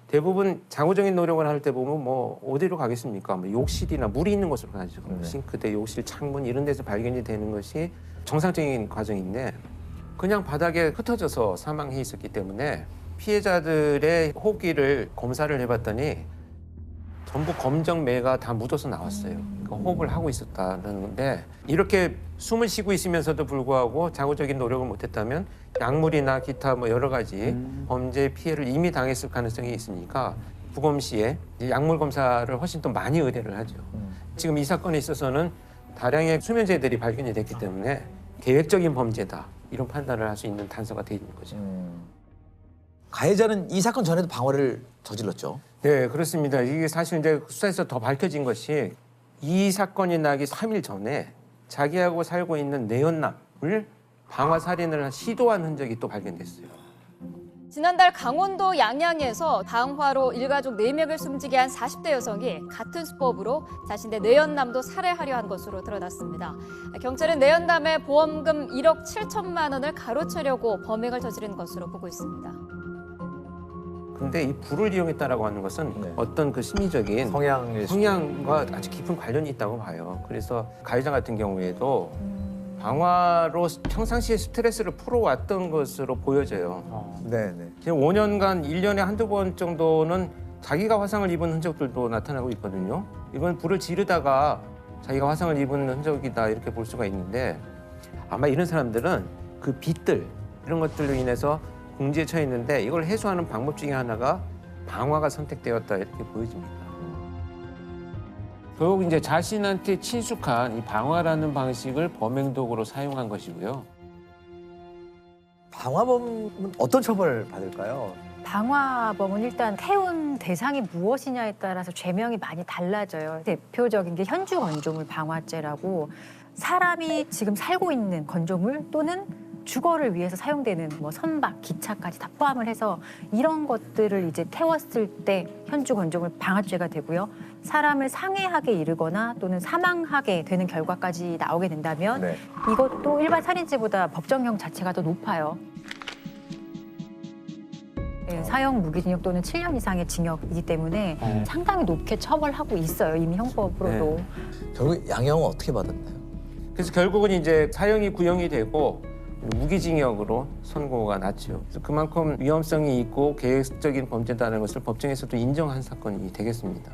대부분 장구적인 노력을 할 때 보면 뭐 어디로 가겠습니까? 뭐 욕실이나 물이 있는 곳으로 가죠. 싱크대, 욕실, 창문 이런 데서 발견이 되는 것이 정상적인 과정인데 그냥 바닥에 흩어져서 사망해 있었기 때문에 피해자들의 호흡기를 검사를 해봤더니 전부 검정매가 다 묻어서 나왔어요. 그러니까 호흡을 하고 있었다는 건데 이렇게 숨을 쉬고 있으면서도 불구하고 장구적인 노력을 못했다면 약물이나 기타 뭐 여러 가지 범죄 피해를 이미 당했을 가능성이 있으니까 부검 시에 약물 검사를 훨씬 더 많이 의뢰를 하죠. 지금 이 사건에 있어서는 다량의 수면제들이 발견이 됐기 때문에 계획적인 범죄다 이런 판단을 할 수 있는 단서가 돼 있는 거죠. 가해자는 이 사건 전에도 방화를 저질렀죠. 네, 그렇습니다. 이게 사실 이제 수사에서 더 밝혀진 것이 이 사건이 나기 3일 전에 자기하고 살고 있는 내연남을 방화 살인을 시도한 흔적이 또 발견됐어요. 지난달 강원도 양양에서 방화로 일가족 4명을 숨지게 한 40대 여성이 같은 수법으로 자신의 내연남도 살해하려 한 것으로 드러났습니다. 경찰은 내연남의 보험금 1억 7천만 원을 가로채려고 범행을 저지른 것으로 보고 있습니다. 근데 이 불을 이용했다라고 하는 것은 어떤 그 심리적인 성향과 아주 깊은 관련이 있다고 봐요. 그래서 가해자 같은 경우에도 방화로 평상시에 스트레스를 풀어왔던 것으로 보여져요. 지금 5년간 1년에 한두 번 정도는 자기가 화상을 입은 흔적들도 나타나고 있거든요. 이건 불을 지르다가 자기가 화상을 입은 흔적이다 이렇게 볼 수가 있는데 아마 이런 사람들은 그 빛들 이런 것들로 인해서 궁지에 처해 있는데 이걸 해소하는 방법 중에 하나가 방화가 선택되었다 이렇게 보여집니다. 결국 이제 자신한테 친숙한 이 방화라는 방식을 범행 도구로 사용한 것이고요. 방화범은 어떤 처벌을 받을까요? 방화범은 일단 태운 대상이 무엇이냐에 따라서 죄명이 많이 달라져요. 대표적인 게 현주 건조물 방화죄라고 사람이 지금 살고 있는 건조물 또는 주거를 위해서 사용되는 뭐 선박, 기차까지 다 포함을 해서 이런 것들을 이제 태웠을 때 현주 건조물 방화죄가 되고요. 사람을 상해하게 이르거나 또는 사망하게 되는 결과까지 나오게 된다면 이것도 일반 살인죄보다 법정형 자체가 더 높아요. 사형 무기징역 또는 7년 이상의 징역이기 때문에 상당히 높게 처벌하고 있어요. 이미 형법으로도. 결국 양형은 어떻게 받았나요? 그래서 결국은 이제 사형이 구형이 되고 무기징역으로 선고가 났죠. 그래서 그만큼 위험성이 있고 계획적인 범죄다는 것을 법정에서도 인정한 사건이 되겠습니다.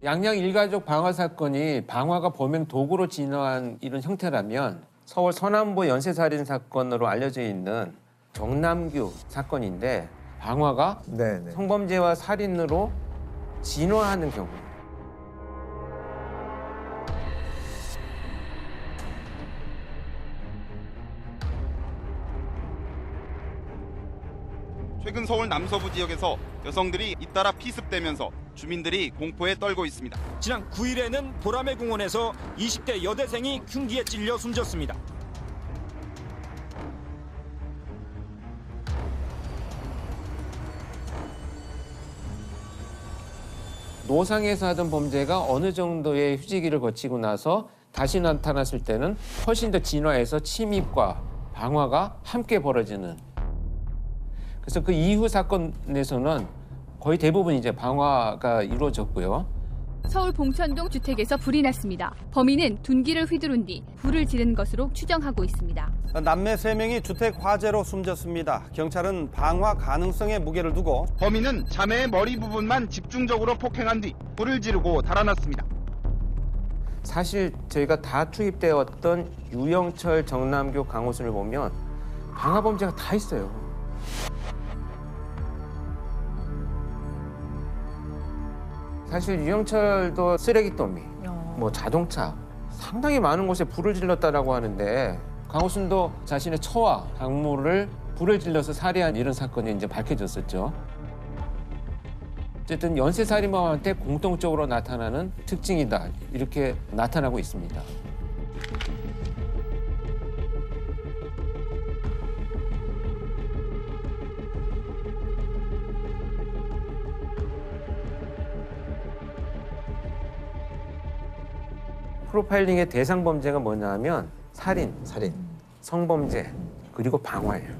양양 일가족 방화 사건이 방화가 범행 도구로 진화한 이런 형태라면 서울 서남부 연쇄살인 사건으로 알려져 있는 정남규 사건인데 방화가 성범죄와 살인으로 진화하는 경우 최근 서울 남서부 지역에서 여성들이 잇따라 피습되면서 주민들이 공포에 떨고 있습니다. 지난 9일에는 보라매 공원에서 20대 여대생이 흉기에 찔려 숨졌습니다. 노상에서 하던 범죄가 어느 정도의 휴지기를 거치고 나서 다시 나타났을 때는 훨씬 더 진화해서 침입과 방화가 함께 벌어지는. 그래서 그 이후 사건에서는 거의 대부분 이제 방화가 이루어졌고요. 서울 봉천동 주택에서 불이 났습니다. 범인은 둔기를 휘두른 뒤 불을 지른 것으로 추정하고 있습니다. 남매 3명이 주택 화재로 숨졌습니다. 경찰은 방화 가능성에 무게를 두고 범인은 자매의 머리 부분만 집중적으로 폭행한 뒤 불을 지르고 달아났습니다. 사실 저희가 다 투입되었던 유영철, 정남규, 강호순을 보면 방화 범죄가 다 있어요. 사실 유영철도 쓰레기 더미, 뭐 자동차 상당히 많은 곳에 불을 질렀다라고 하는데 강호순도 자신의 처와 작물을 불을 질러서 살해한 이런 사건이 이제 밝혀졌었죠. 어쨌든 연쇄살인범한테 공통적으로 나타나는 특징이다 이렇게 나타나고 있습니다. 프로파일링의 대상 범죄가 뭐냐면 살인, 성범죄, 그리고 방화예요.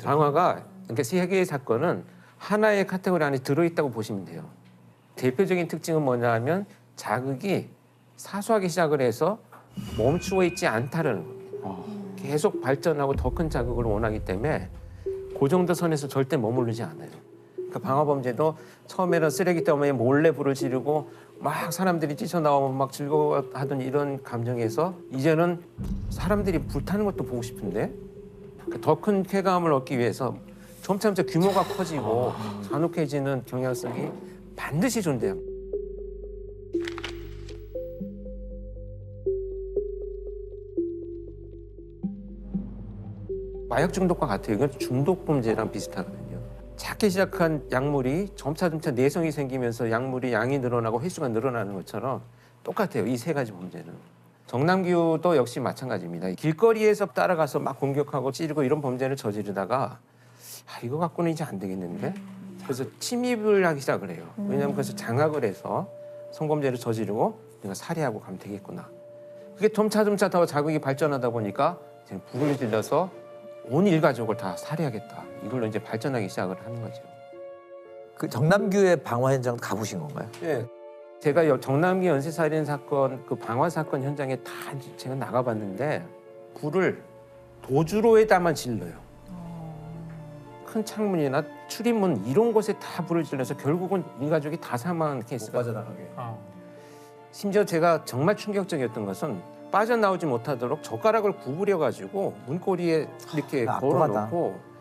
방화가 그러니까 세 개의 사건은 하나의 카테고리 안에 들어있다고 보시면 돼요. 대표적인 특징은 뭐냐면 자극이 사소하게 시작을 해서 멈추어 있지 않다는 겁니다. 계속 발전하고 더 큰 자극을 원하기 때문에 그 정도 선에서 절대 머무르지 않아요. 그 방화 범죄도 처음에는 쓰레기 더미에 몰래 불을 지르고 막 사람들이 뛰쳐나오면 막 즐거워하던 이런 감정에서 이제는 사람들이 불타는 것도 보고 싶은데 더 큰 쾌감을 얻기 위해서 점차 규모가 커지고 잔혹해지는 경향성이 반드시 존재합니다. 마약 중독과 같아요. 이건 중독 범죄랑 비슷하거든요. 작게 시작한 약물이 점차 내성이 생기면서 약물이 양이 늘어나고 횟수가 늘어나는 것처럼 똑같아요. 이 세 가지 범죄는. 정남규도 역시 마찬가지입니다. 길거리에서 따라가서 막 공격하고 찌르고 이런 범죄를 저지르다가 이거 갖고는 이제 안 되겠는데? 그래서 침입을 하기 시작을 해요. 왜냐하면 그래서 장악을 해서 성범죄를 저지르고 내가 살해하고 가면 되겠구나. 그게 점차 더 자극이 발전하다 보니까 불을 질러서 온 일가족을 다 살해하겠다. 이걸로 이제 발전하기 시작을 하는 거죠. 그 정남규의 방화 현장 가보신 건가요? 네. 제가 정남규 연쇄살인 사건 그 방화 사건 현장에 다 제가 나가봤는데 불을 도주로에다만 질러요. 큰 창문이나 출입문 이런 곳에 다 불을 질러서 결국은 일가족이 다 사망한 케이스가 빠져나가게. 심지어 제가 정말 충격적이었던 것은 빠져나오지 못하도록 젓가락을 구부려 가지고 문고리에 이렇게 걸어놓고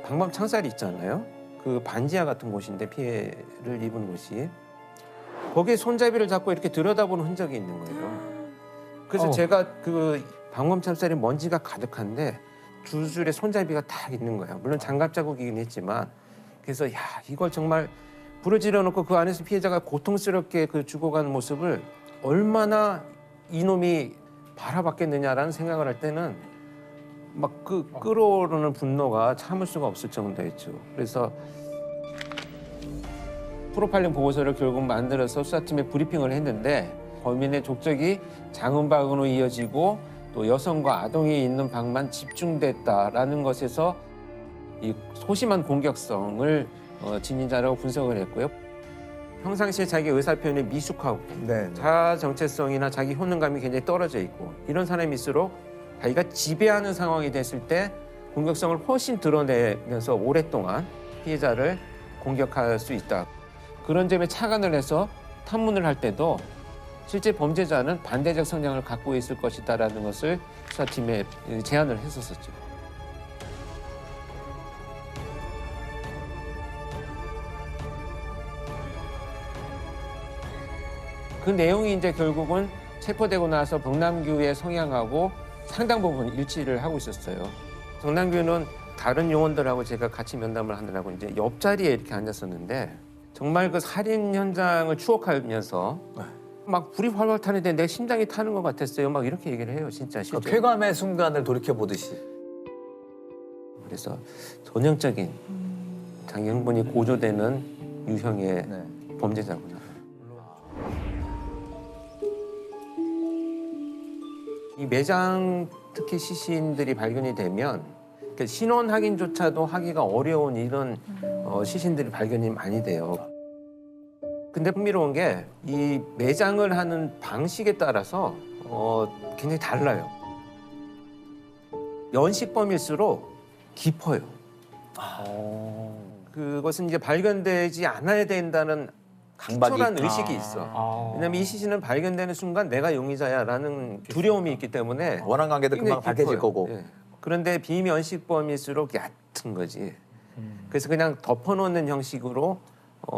방범 창살이 있잖아요. 그 반지하 같은 곳인데 피해를 입은 곳이 거기에 손잡이를 잡고 이렇게 들여다보는 흔적이 있는 거예요. 그래서 제가 그 방범 창살에 먼지가 가득한데 두 줄의 손잡이가 딱 있는 거예요. 물론 장갑 자국이긴 했지만 그래서 야 이걸 정말 불을 질러놓고 그 안에서 피해자가 고통스럽게 그 죽어가는 모습을 얼마나 이놈이 바라봤겠느냐라는 생각을 할 때는 막 그 끓어오르는 분노가 참을 수가 없을 정도였죠. 그래서 프로파일링 보고서를 결국 만들어서 수사팀에 브리핑을 했는데 범인의 족적이 장은박으로 이어지고 또 여성과 아동이 있는 방만 집중됐다라는 것에서 이 소심한 공격성을 지닌 자라고 분석을 했고요. 평상시에 자기 의사표현이 미숙하고 자아 정체성이나 자기 효능감이 굉장히 떨어져 있고 이런 사람일수록 자기가 지배하는 상황이 됐을 때 공격성을 훨씬 드러내면서 오랫동안 피해자를 공격할 수 있다. 그런 점에 착안을 해서 탐문을 할 때도 실제 범죄자는 반대적 성향을 갖고 있을 것이다라는 것을 수사팀에 제안을 했었었죠. 그 내용이 이제 결국은 체포되고 나서 정남규의 성향하고 상당 부분 일치를 하고 있었어요. 정남규는 다른 요원들하고 제가 같이 면담을 하느라고 이제 옆자리에 이렇게 앉았었는데 정말 그 살인 현장을 추억하면서 막 불이 활활 타는데 내 심장이 타는 것 같았어요. 막 이렇게 얘기를 해요, 진짜 실제. 쾌감의 순간을 돌이켜 보듯이. 그래서 전형적인 장형분이 고조되는 유형의 범죄자구나. 이 매장 특히 시신들이 발견이 되면 신원 확인조차도 하기가 어려운 이런 시신들이 발견이 많이 돼요. 근데 흥미로운 게 이 매장을 하는 방식에 따라서 굉장히 달라요. 연식범일수록 깊어요. 그것은 이제 발견되지 않아야 된다는 강철한 의식이 있어. 왜냐면 이 시신은 발견되는 순간 내가 용의자야라는 두려움이 있기 때문에 원한 관계도 금방 밝혀질 거고. 예. 그런데 비연식범일수록 얕은 거지. 그래서 그냥 덮어놓는 형식으로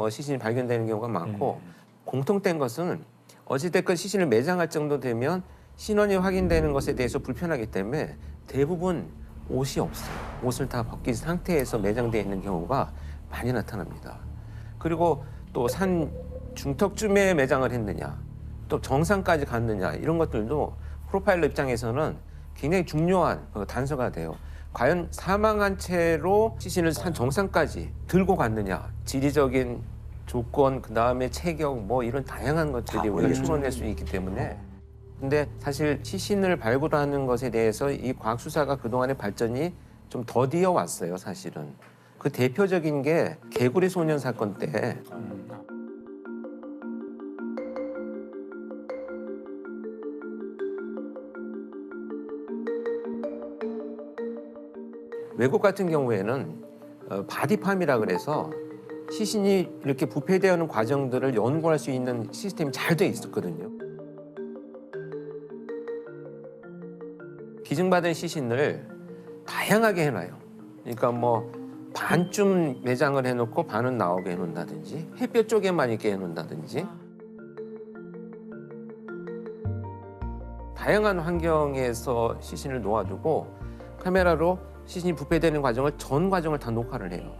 시신이 발견되는 경우가 많고 공통된 것은 어찌됐건 시신을 매장할 정도 되면 신원이 확인되는 것에 대해서 불편하기 때문에 대부분 옷이 없어요. 옷을 다 벗긴 상태에서 매장되어 있는 경우가 많이 나타납니다. 그리고 또 산 중턱쯤에 매장을 했느냐, 또 정상까지 갔느냐 이런 것들도 프로파일러 입장에서는 굉장히 중요한 단서가 돼요. 과연 사망한 채로 시신을 산 정상까지 들고 갔느냐, 지리적인 조건, 그 다음에 체격 뭐 이런 다양한 것들이 우리가 추론할 수 있기 때문에. 근데 사실 시신을 발굴하는 것에 대해서 이 과학 수사가 그동안의 발전이 좀 더디어 왔어요, 사실은. 그 대표적인 게 개구리 소년 사건 때 외국 같은 경우에는 바디팜이라 그래서 시신이 이렇게 부패되어오는 과정들을 연구할 수 있는 시스템이 잘 돼 있었거든요. 기증받은 시신을 다양하게 해놔요. 그러니까 뭐 반쯤 매장을 해놓고 반은 나오게 해놓는다든지 햇볕 쪽에만 있게 해놓는다든지 다양한 환경에서 시신을 놓아두고 카메라로 시신이 부패되는 과정을 전 과정을 다 녹화를 해요.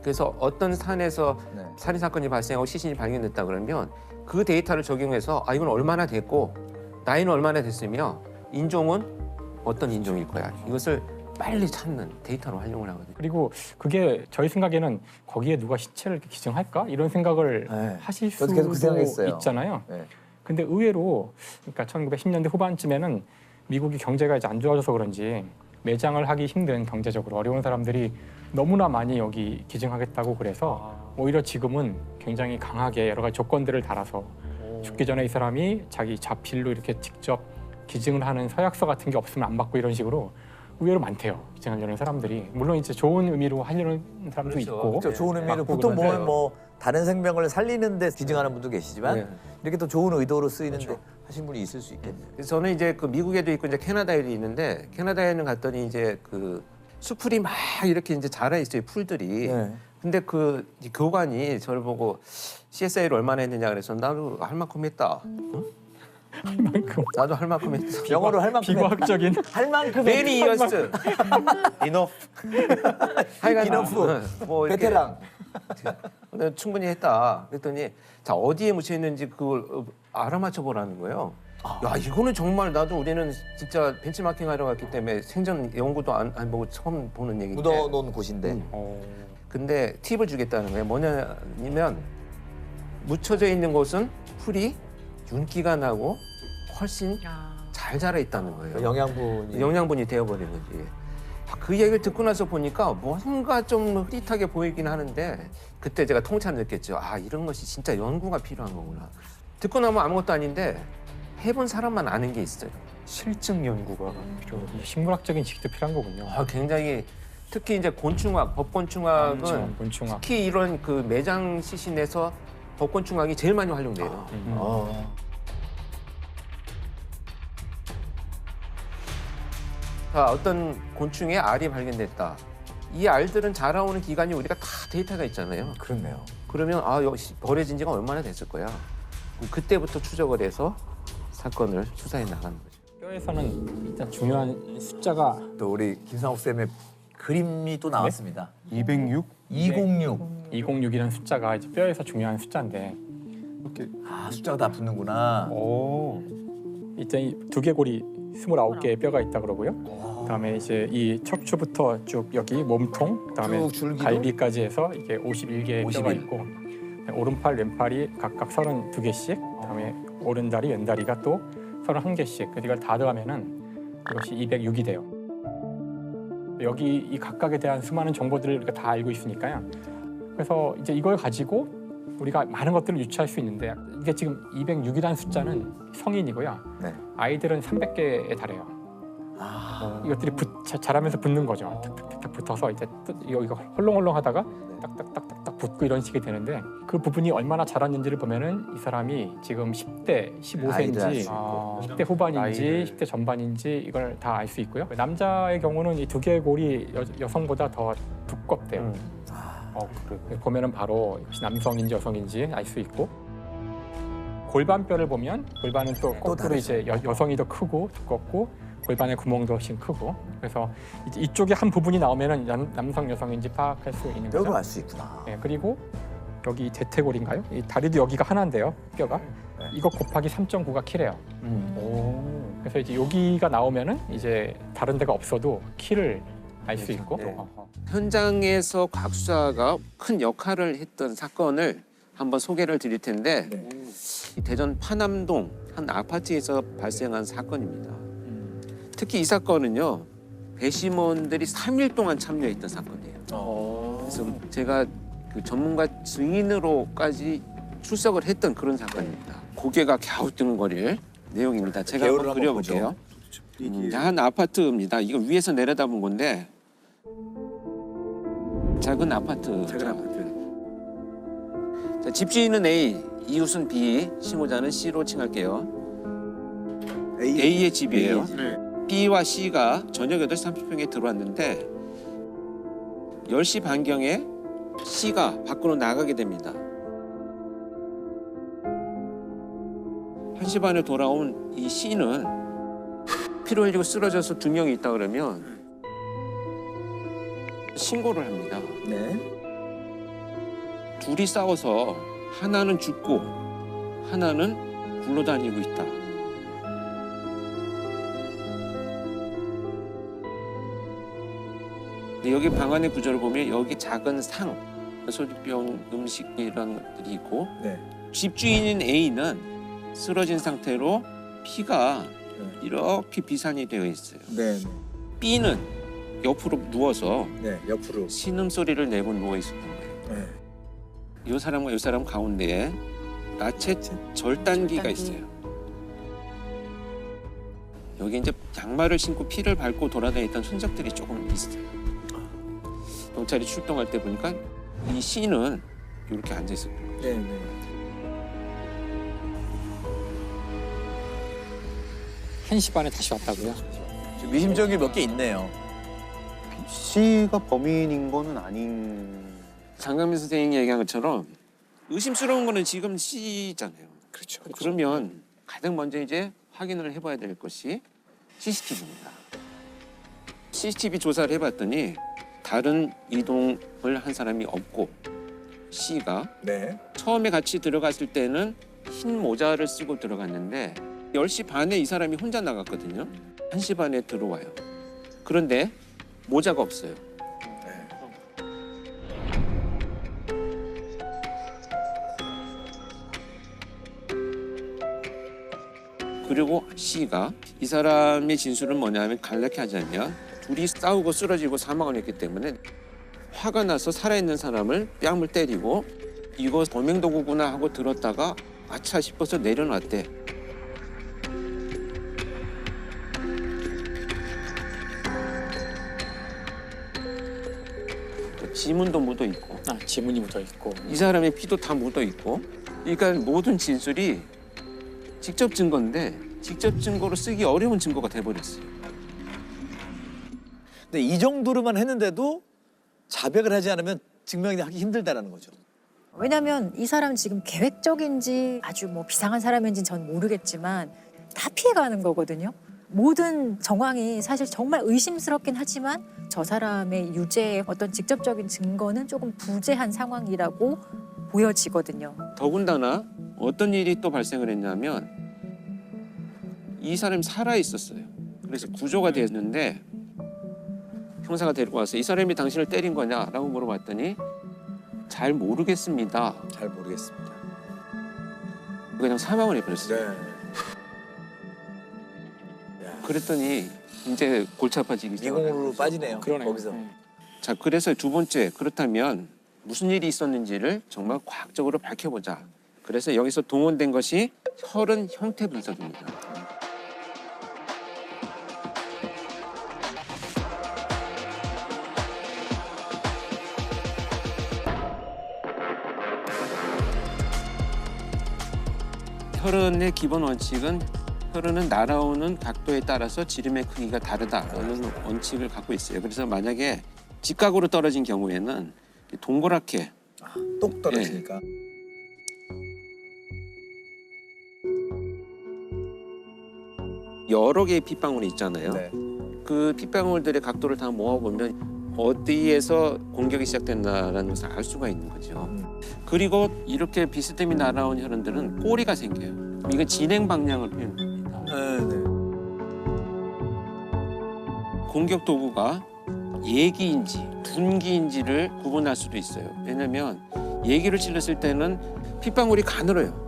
그래서 어떤 산에서 살인 사건이 발생하고 시신이 발견됐다 그러면 그 데이터를 적용해서 아 이건 얼마나 됐고 나이는 얼마나 됐으며 인종은 어떤 인종일 거야. 이것을 빨리 찾는 데이터로 활용을 하거든요. 그리고 그게 저희 생각에는 거기에 누가 시체를 이렇게 기증할까? 이런 생각을 하실 수도 있잖아요. 근데 의외로 그러니까 1910년대 후반쯤에는 미국이 경제가 이제 안 좋아져서 그런지 매장을 하기 힘든 경제적으로 어려운 사람들이 너무나 많이 여기 기증하겠다고 그래서 오히려 지금은 굉장히 강하게 여러 가지 조건들을 달아서 죽기 전에 이 사람이 자기 자필로 이렇게 직접 기증을 하는 서약서 같은 게 없으면 안 받고 이런 식으로 의외로 많대요. 기증하려는 사람들이. 물론 이제 좋은 의미로 하려는 사람도 있고. 그렇죠. 좋은 의미로 보통 보면 뭐 다른 생명을 살리는 데 기증하는 분도 계시지만 이렇게 또 좋은 의도로 쓰이는데 하신 분이 있을 수 있겠네요. 그래서 저는 이제 그 미국에도 있고 이제 캐나다에도 있는데 캐나다에는 갔더니 이제 그 수풀이 막 이렇게 이제 자라 있어요. 풀들이. 근데 그 교관이 저를 보고 CSI를 얼마나 했느냐 그래서 나도 할 만큼 했다. 응? 할 만큼. 나도 할 만큼 했다. 영어로 할 만큼 비과학적인. 할 만큼. Many years. Enough. 하여간 Enough. 뭐 이렇게 베테랑. 충분히 했다. 그랬더니 자 어디에 묻혀 있는지 그걸 알아맞혀 보라는 거예요. 야 이거는 정말 나도 우리는 진짜 벤치마킹 하러 갔기 때문에 생전 연구도 안 보고 처음 보는 얘기인데. 묻어놓은 곳인데. 근데 팁을 주겠다는 거예요. 뭐냐면 묻혀져 있는 곳은 풀이 윤기가 나고 훨씬 잘 자라 있다는 거예요. 영양분이 되어버린 거지. 그 얘기를 듣고 나서 보니까 뭔가 좀 흐릿하게 보이긴 하는데 그때 제가 통찰을 느꼈죠. 아 이런 것이 진짜 연구가 필요한 거구나. 듣고 나면 아무것도 아닌데 해본 사람만 아는 게 있어요. 실증 연구가 필요하고 식물학적인 지식도 필요한 거군요. 굉장히 특히 이제 곤충학, 법곤충학은 곤충학. 특히 이런 그 매장 시신에서 법곤충학이 제일 많이 활용돼요. 자, 어떤 곤충의 알이 발견됐다. 이 알들은 자라오는 기간이 우리가 다 데이터가 있잖아요. 그렇네요. 그러면 아 역시 버려진 지가 얼마나 됐을 거야. 그때부터 추적을 해서 사건을 수사해 나가는 거죠. 뼈에서는 일단 중요한 숫자가 또 우리 김상욱 쌤의 그림이 또 나왔습니다. 206? 206. 206이라는 숫자가 이제 뼈에서 중요한 숫자인데 이렇게 숫자가 다 붙는구나. 일단 이 두개골이 29개의 뼈가 있다 그러고요. 그다음에 이제 이 척추부터 쭉 여기 몸통, 그다음에 갈비까지 해서 이게 51개의 뼈가 있고 오른팔, 왼팔이 각각 32개씩, 그다음에 오른다리, 왼다리가 또 31개씩. 이걸 다 더하면은 이것이 206이 돼요. 여기 이 각각에 대한 수많은 정보들을 우리가 다 알고 있으니까요. 그래서 이제 이걸 가지고 우리가 많은 것들을 유추할 수 있는데, 이게 지금 206이라는 숫자는 성인이고요. 아이들은 300개에 달해요. 이것들이 자라면서 붙는 거죠. 탁탁탁 붙어서 이제 여기가 헐렁헐렁하다가 딱딱딱딱 붙고 이런 식이 되는데, 그 부분이 얼마나 자랐는지를 보면은 이 사람이 지금 10대, 15세인지 10대 후반인지 10대 전반인지 이걸 다 알 수 있고요. 남자의 경우는 이 두개골이 여성보다 더 두껍대요. 보면은 바로 남성인지 여성인지 알 수 있고, 골반뼈를 보면 골반은 또 거꾸로 이제 여성이 더 크고 두껍고 골반의 구멍도 훨씬 크고, 그래서 이제 이쪽에 한 부분이 나오면은 남성 여성인지 파악할 수 있는 거죠. 뼈로 알 수 있구나. 네, 그리고 여기 대퇴골인가요? 이 다리도 여기가 하나인데요, 뼈가. 이거 곱하기 3.9가 키래요. 그래서 이제 여기가 나오면은 이제 다른 데가 없어도 키를 알 수 있고. 현장에서 과학 수사가 큰 역할을 했던 사건을 한번 소개를 드릴 텐데, 이 대전 파남동 한 아파트에서 발생한 사건입니다. 특히 이 사건은요, 배심원들이 3일 동안 참여했던 사건이에요. 그래서 제가 그 전문가 증인으로까지 출석을 했던 그런 사건입니다. 고개가 갸우뚱거릴 내용입니다. 제가 한번 그려볼게요. 한 아파트입니다. 이거 위에서 내려다본 건데, 작은 아파트. 자, 집주인은 A, 이웃은 B, 신고자는 C로 칭할게요. A의 집이에요. B와 C가 저녁 8시 30분에 들어왔는데 10시 반경에 C가 밖으로 나가게 됩니다. 1시 반에 돌아온 이 C는 피를 흘리고 쓰러져서 2명이 있다 그러면 신고를 합니다. 둘이 싸워서 하나는 죽고 하나는 굴러다니고 있다. 근데 여기 방안의 구조를 보면 여기 작은 상, 소주병, 음식 이런 것들이 있고, 집주인인 A는 쓰러진 상태로 피가 이렇게 비산이 되어 있어요. B는 옆으로 누워서 옆으로 신음소리를 내고 누워 있었던 거예요. 이 사람과 이 사람 가운데에 나체 절단기가 있어요. 여기 이제 양말을 신고 피를 밟고 돌아다녔던 흔적들이 조금 있어요. 경찰이 출동할 때 보니까 이 C는 이렇게 앉아 있었던 거예요. 1시 반에 다시 왔다고요? 미심쩍이 몇 개 있네요. C가 범인인 거는 아닌. 장강민 선생님이 얘기한 것처럼 의심스러운 거는 지금 C잖아요. 그렇죠. 그러면 가장 먼저 이제 확인을 해봐야 될 것이 CCTV입니다. CCTV 조사를 해봤더니 다른 이동을 한 사람이 없고, C가 처음에 같이 들어갔을 때는 흰 모자를 쓰고 들어갔는데 10시 반에 이 사람이 혼자 나갔거든요. 1시 반에 들어와요. 그런데 모자가 없어요. 그리고 C가 이 사람의 진술은 뭐냐면, 간략히 하자면 둘이 싸우고 쓰러지고 사망을 했기 때문에 화가 나서 살아있는 사람을 뺨을 때리고 이거 범행 도구구나 하고 들었다가 아차 싶어서 내려놨대. 지문도 묻어 있고, 지문이 묻어 있고, 이 사람의 피도 다 묻어 있고, 그러니까 모든 진술이 직접 증거인데 직접 증거로 쓰기 어려운 증거가 돼버렸어요. 근데 이 정도로만 했는데도 자백을 하지 않으면 증명이 하기 힘들다라는 거죠. 왜냐하면 이 사람 지금 계획적인지 아주 뭐 비상한 사람인지는 전 모르겠지만 다 피해가는 거거든요. 모든 정황이 사실 정말 의심스럽긴 하지만 저 사람의 유죄의 어떤 직접적인 증거는 조금 부재한 상황이라고 보여지거든요. 더군다나 어떤 일이 또 발생을 했냐면, 이 사람이 살아 있었어요. 그래서 구조가 됐는데 형사가 데리고 와서 이 사람이 당신을 때린 거냐라고 물어봤더니 잘 모르겠습니다. 잘 모르겠습니다. 그냥 사망을 해버렸어요. 그랬더니 이제 골치 아파지기 미궁으로 빠지네요. 거기서. 자, 그래서 두 번째, 그렇다면 무슨 일이 있었는지를 정말 과학적으로 밝혀보자. 그래서 여기서 동원된 것이 혈흔 형태 분석입니다. 혈흔의 기본 원칙은 혈흔은 날아오는 각도에 따라서 지름의 크기가 다르다라는 원칙을 갖고 있어요. 그래서 만약에 직각으로 떨어진 경우에는 동그랗게 똑 떨어지니까. 여러 개의 핏방울이 있잖아요. 그 핏방울들의 각도를 다 모아보면 어디에서 공격이 시작됐나라는 것을 알 수가 있는 거죠. 그리고 이렇게 비스듬히 날아온 혈흔들은 꼬리가 생겨요. 이건 진행 방향을 표현합니다. 공격 도구가 예기인지 둔기인지를 구분할 수도 있어요. 왜냐하면 예기를 찔렀을 때는 핏방울이 가늘어요.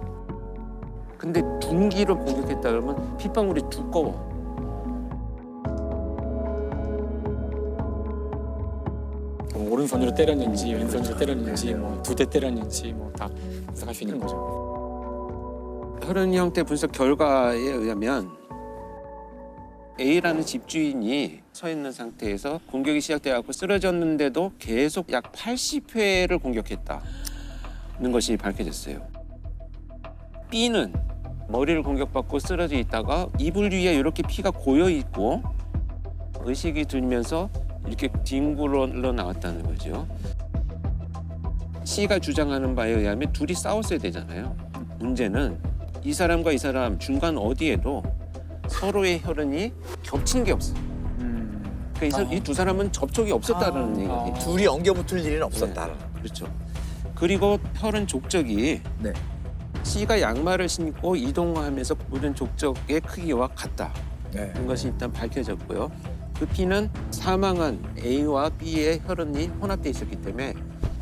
근데 둔기로 공격했다 그러면 핏방울이 두꺼워. 오른손으로 때렸는지 왼손으로 때렸는지 뭐 두 대 때렸는지 뭐 다 분석할 수 있는 거죠. 혈흔 형태 분석 결과에 의하면 A라는 집주인이 서 있는 상태에서 공격이 시작돼갖고 쓰러졌는데도 계속 약 80회를 공격했다는 것이 밝혀졌어요. B는 머리를 공격받고 쓰러져 있다가 이불 위에 이렇게 피가 고여 있고 의식이 들면서 이렇게 뒹굴어 나왔다는 거죠. C가 주장하는 바에 의하면 둘이 싸웠어야 되잖아요. 문제는 이 사람과 이 사람 중간 어디에도 서로의 혈흔이 겹친 게 없어요. 그러니까 이 두 사람은 접촉이 없었다는 얘기예요. 둘이 엉겨붙을 일은 없었다. 그렇죠. 그리고 혈흔 족적이 C가 양말을 신고 이동하면서 묻은 족적의 크기와 같다는 것이 일단 밝혀졌고요. 그 피는 사망한 A와 B의 혈흔이 혼합돼 있었기 때문에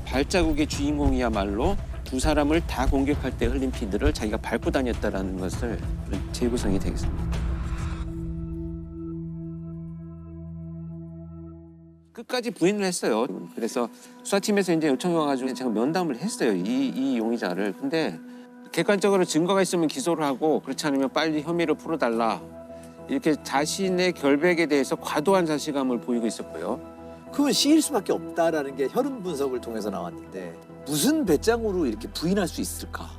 발자국의 주인공이야말로 두 사람을 다 공격할 때 흘린 피들을 자기가 밟고 다녔다는 것을 재구성이 되겠습니다. 끝까지 부인을 했어요. 그래서 수사팀에서 이제 요청이 와가지고 제가 면담을 했어요. 이 용의자를. 근데 객관적으로 증거가 있으면 기소를 하고 그렇지 않으면 빨리 혐의를 풀어달라. 이렇게 자신의 결백에 대해서 과도한 자신감을 보이고 있었고요. 그건 C일 수밖에 없다라는 게 혈흔 분석을 통해서 나왔는데 무슨 배짱으로 이렇게 부인할 수 있을까?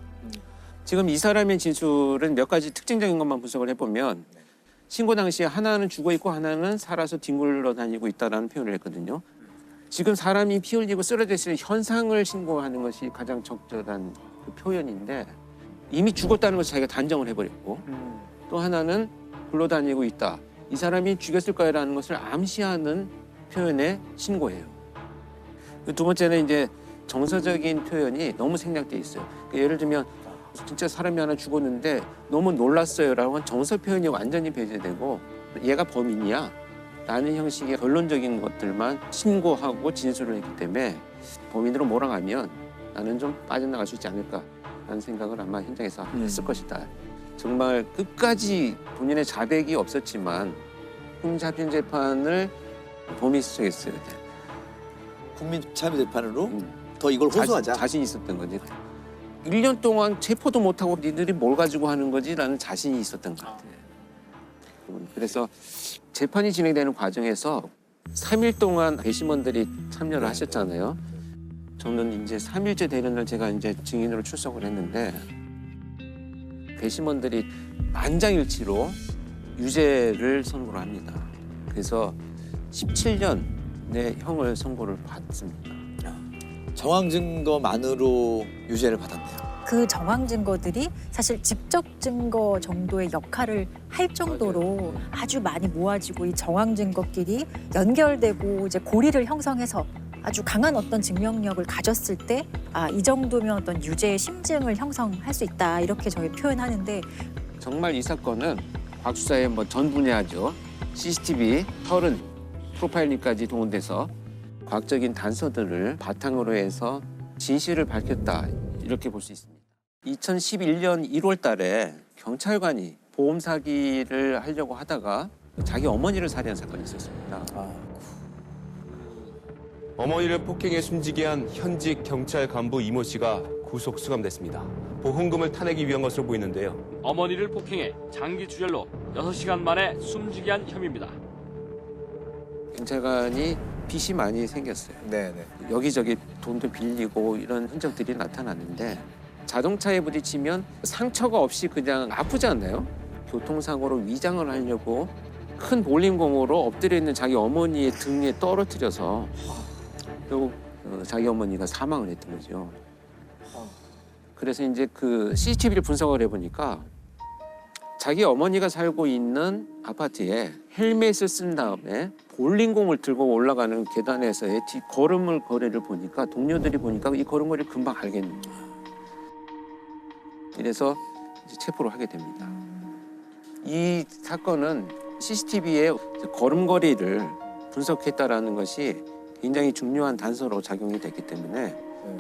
지금 이 사람의 진술은 몇 가지 특징적인 것만 분석을 해보면 신고 당시에 하나는 죽어있고 하나는 살아서 뒹굴러 다니고 있다는 표현을 했거든요. 지금 사람이 피 흘리고 쓰러져 있을 현상을 신고하는 것이 가장 적절한 그 표현인데 이미 죽었다는 것을 자기가 단정을 해버렸고 또 하나는 굴러다니고 있다. 이 사람이 죽였을 거라는 것을 암시하는 표현의 신고예요. 두 번째는 이제 정서적인 표현이 너무 생략돼 있어요. 예를 들면 진짜 사람이 하나 죽었는데 너무 놀랐어요라고 하면 정서 표현이 완전히 배제되고 얘가 범인이야 라는 형식의 결론적인 것들만 신고하고 진술을 했기 때문에 범인으로 몰아가면 나는 좀 빠져나갈 수 있지 않을까라는 생각을 아마 현장에서 했을 것이다. 정말 끝까지 본인의 자백이 없었지만 국민참여재판을 범인이 수정했어요. 국민참여재판으로 더 이걸 호소하자. 자신 있었던 거지. 1년 동안 체포도 못하고 니들이 뭘 가지고 하는 거지라는 자신이 있었던 것 같아요. 그래서 재판이 진행되는 과정에서 3일 동안 배심원들이 참여를 하셨잖아요. 저는 이제 3일째 되는 날 제가 이제 증인으로 출석을 했는데 배심원들이 만장일치로 유죄를 선고를 합니다. 그래서 17년의 형을 선고를 받습니다. 정황 증거만으로 유죄를 받았네요. 그 정황 증거들이 사실 직접 증거 정도의 역할을 할 정도로 아주 많이 모아지고 이 정황 증거끼리 연결되고 이제 고리를 형성해서 아주 강한 어떤 증명력을 가졌을 때 이 정도면 어떤 유죄의 심증을 형성할 수 있다 이렇게 저희 표현하는데 정말 이 사건은 과학 수사의 전 분야죠. CCTV, 혈흔, 프로파일링까지 동원돼서 과학적인 단서들을 바탕으로 해서 진실을 밝혔다 이렇게 볼 수 있습니다. 2011년 1월 달에 경찰관이 보험 사기를 하려고 하다가 자기 어머니를 살해한 사건이 있었습니다. 어머니를 폭행해 숨지게 한 현직 경찰 간부 이모 씨가 구속 수감됐습니다. 보험금을 타내기 위한 것으로 보이는데요. 어머니를 폭행해 장기 주절로 6시간 만에 숨지게 한 혐의입니다. 경찰관이 빚이 많이 생겼어요. 네네. 여기저기 돈도 빌리고 이런 흔적들이 나타났는데 자동차에 부딪히면 상처가 없이 그냥 아프지 않나요? 교통사고로 위장을 하려고 큰 볼링공으로 엎드려 있는 자기 어머니의 등에 떨어뜨려서 결국 자기 어머니가 사망을 했던 거죠. 그래서 이제 그 CCTV를 분석을 해보니까 자기 어머니가 살고 있는 아파트에 헬멧을 쓴 다음에 볼링공을 들고 올라가는 계단에서의 걸음을 거리를 보니까 동료들이 보니까 이 걸음걸이를 금방 알겠는 거예요. 이래서 이제 체포를 하게 됩니다. 이 사건은 CCTV의 걸음걸이를 분석했다라는 것이 굉장히 중요한 단서로 작용이 됐기 때문에